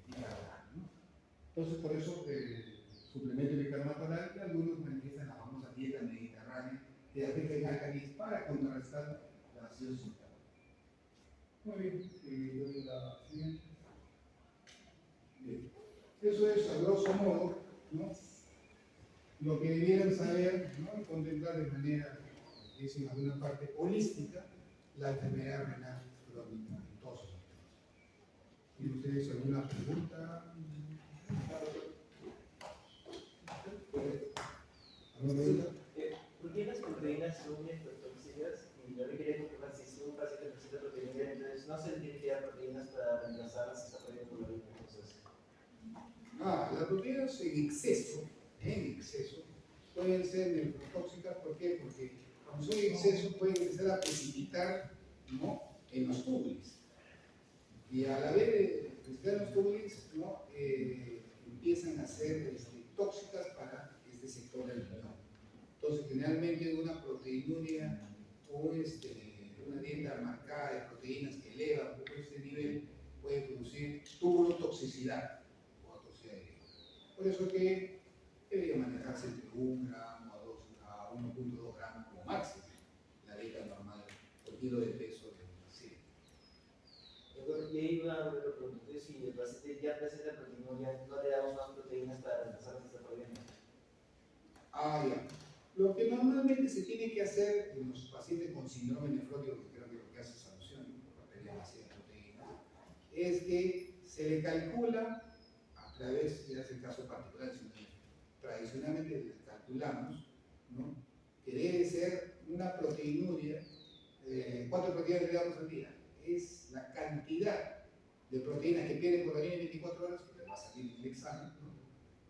bicarbonato, ¿no? Entonces, por eso suplemento de bicarbonato oral y algunos manifiestan la famosa dieta mediterránea de rica en álcalis para contrarrestar la acidosis metabólica. Muy bien, doy la siguiente. Bien. Eso es, a grosso modo, ¿no? Lo que debieran saber, ¿no? Y contemplar de manera, es en alguna parte holística, la enfermedad renal crónica en todos sus aspectos. ¿Tienen ustedes alguna pregunta? ¿Alguna pregunta? ¿Por qué las proteínas son nefrotóxicas? Y yo le quería confirmar si un paciente necesita proteína, entonces no se le tiene que dar proteínas para reemplazarlas si está perdiendo por algún proceso. Las proteínas en exceso, pueden ser nefrotóxicas. ¿Por qué? Porque cuando son en exceso pueden empezar a precipitar, ¿no? En los túbulos. Y a la vez de precipitar en los túbulos, ¿no? Empiezan a ser tóxicas para este sector del riñón. Entonces, generalmente una proteinuria o una dieta marcada de proteínas que eleva un poco este nivel puede producir tubulotoxicidad. Por eso que debería manejarse entre 1 gramo a 1.2 gramos como máximo, la dieta normal por kilo de peso del paciente. Y ahí una pregunta, si el paciente ya presenta proteinuria, no le damos más proteínas para reemplazar esta proteína. Ya. Lo que normalmente se tiene que hacer en los pacientes con síndrome nefrótico, que creo que lo que hace esa solución, porque hay demasiadas proteínas, es que se le calcula a través, ya es el caso particular, sino tradicionalmente calculamos, ¿no? Que debe ser una proteinuria, ¿cuántas proteínas le damos al día? Es la cantidad de proteínas que pierde por orina en 24 horas, que le va a salir en el examen,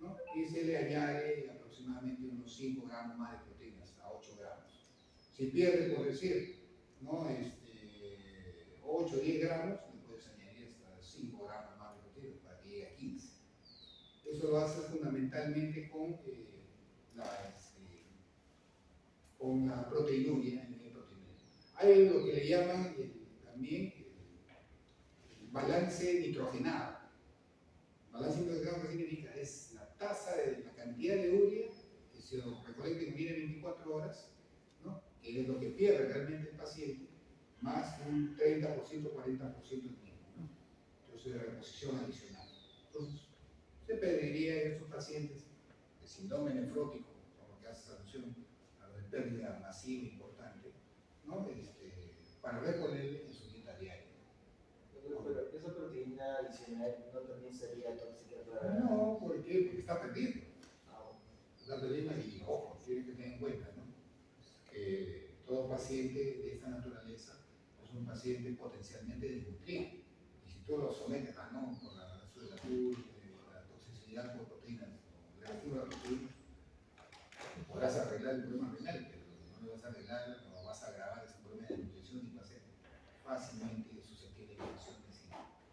¿no? Y se le añade aproximadamente unos 5 gramos más de proteínas, a 8 gramos. Si pierde, por decir, ¿no? 8 o 10 gramos, le puedes añadir hasta 5 gramos más de proteínas para que llegue a 15. Eso lo hace fundamentalmente con la proteinuria, Hay lo que le llaman también el balance nitrogenado. El balance nitrogenado, ¿qué significa? Es la tasa de la cantidad de urea que se recolecta en orina 24 horas, ¿no? Que es lo que pierde realmente el paciente, más un 30%, 40% del tiempo, ¿no? Entonces proceso de reposición adicional. Entonces, se pediría a esos pacientes de síndrome nefrótico, como que hace alusión a lo de pérdida masiva importante, ¿no? Para reponerle en su dieta diaria. Pero esa proteína adicional no también sería tóxica para... No, ¿por qué? Porque está perdido. Ah, Está perdido y, ojo, tiene que tener en cuenta, ¿no? Que todo paciente de esta naturaleza es un paciente potencialmente desnutrido. Y si tú lo sometes a no por la toxicidad por proteínas relativa a proteínas, podrás arreglar el problema renal, pero no lo vas a arreglar, no vas a agravar ese problema de nutrición y va a ser fácilmente susceptible de infecciones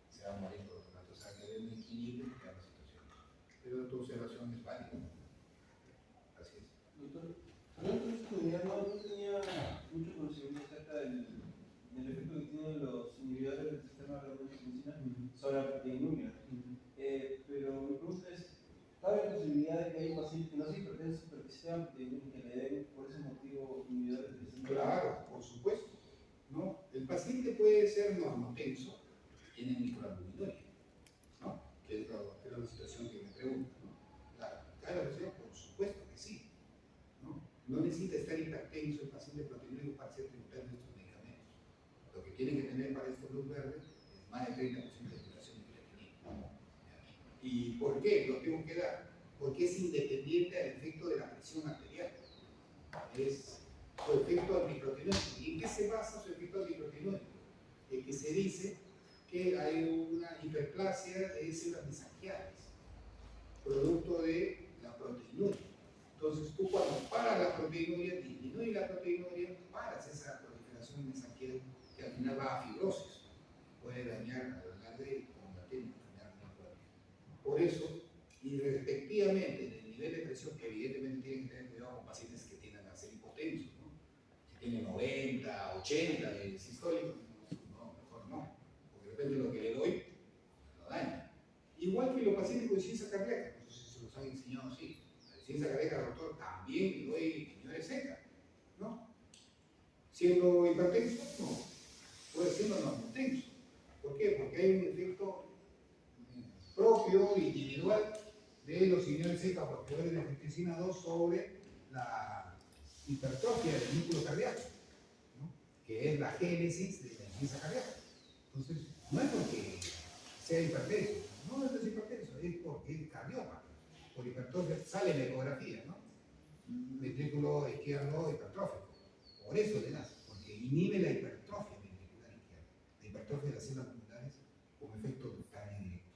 y se va a morir por lo tanto. O sea, que hay un equilibrio en cada situación. Pero tu observación es válida. Así es. Doctor, yo antes de estudiar no tenía mucho conocimiento acerca del efecto que tienen los inhibidores del sistema de angiotensina sobre la proteinuria. Pero mi pregunta es, ¿cabe la posibilidad de que haya un paciente que no sea hipertenso, pero que sea proteinúrico, que le den por ese motivo inhibidores del sistema? Claro, por supuesto. ¿No? El paciente puede ser normotenso, tiene microalbuminuria, ¿no? Que es la situación que me pregunta, ¿no? Claro, por supuesto que sí. No necesita estar hipertenso el paciente proteinúrico para ser tributario de estos medicamentos. Lo que tiene que tener para estos luz verdes es más de 30% de saturación de creatinina. ¿Y por qué lo tengo que dar? Porque es independiente del efecto de la presión arterial. Es su efecto antiproteinúrico. ¿Y en qué se basa su efecto antiproteinúrico? En que se dice que hay una hiperplasia de células mesangiales, producto de la proteinuria. Entonces, tú cuando paras la proteinuria, disminuyes la proteinuria, paras esa proliferación mesangial que al final va a fibrosis. Puede dañar a la larga y combatir enfermedad crónica. Por eso, y respectivamente, en el nivel de presión, que evidentemente tienen que tener cuidado con pacientes que tiendan a ser hipotensos, ¿no? Si tienen 90, 80 de sistólico, no, mejor no, porque depende de lo que le doy, lo daña. Igual que los pacientes con insuficiencia cardíaca, pues se los han enseñado así. Insuficiencia cardíaca, doctor, también le doy riñones secas, ¿no? Siendo hipertenso, no, puede ser normotenso. ¿Por qué? Porque hay un efecto propio, individual, de los riñones secas bloqueadores de angiotensina 2 sobre la hipertrofia del músculo cardíaco, ¿no? Que es la génesis de la insuficiencia cardíaca. Entonces, no es porque sea hipertenso, no es hipertenso, es porque es cardiópata. Por hipertrofia sale la ecografía, ¿no? Ventrículo izquierdo hipertrófico. Por eso le das, porque inhibe la hipertrofia ventricular izquierda, la hipertrofia de las células musculares con efecto tan directo.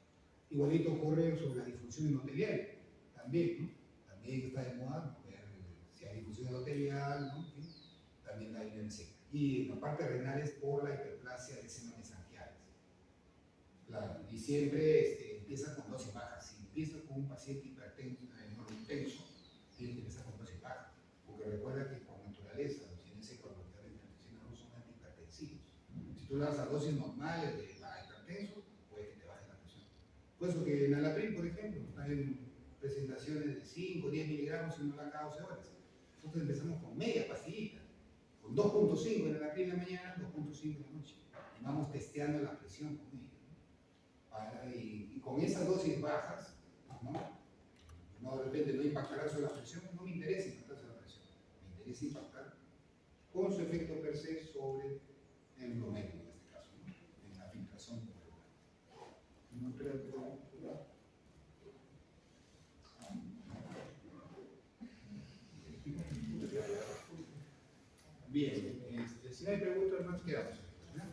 Igualito ocurre sobre la disfunción endotelial, también, ¿no? También está de moda ver si hay difusión endotelial, ¿no? ¿Sí? También hay una seca. Y en la parte renal es por la hiperplasia de células mesangiales. Claro, y siempre empieza con dosis bajas. Si empieza con un paciente hipertenso, normotenso, tiene que empezar con dosis bajas. Porque recuerda que por naturaleza los genes secos bloqueadores de angiotensina no son antihipertensivos. Si tú le das a dosis normales de hipertenso, puede que te baje la presión. Por eso que en Alaprim, por ejemplo, hay presentaciones de 5 o 10 miligramos y uno la cada 12 horas. Nosotros empezamos con media pastillita, con 2.5 en Alaprim en la mañana, 2.5 en la noche. Y vamos testeando la presión con ella. Y con esas dosis bajas, no de repente no impactará sobre la presión, no me interesa impactar sobre la presión, me interesa impactar con su efecto per se sobre el glomérulo en este caso, ¿no? En la filtración glomerular. No creo que... Bien, si no hay preguntas más, quedamos. ¿No?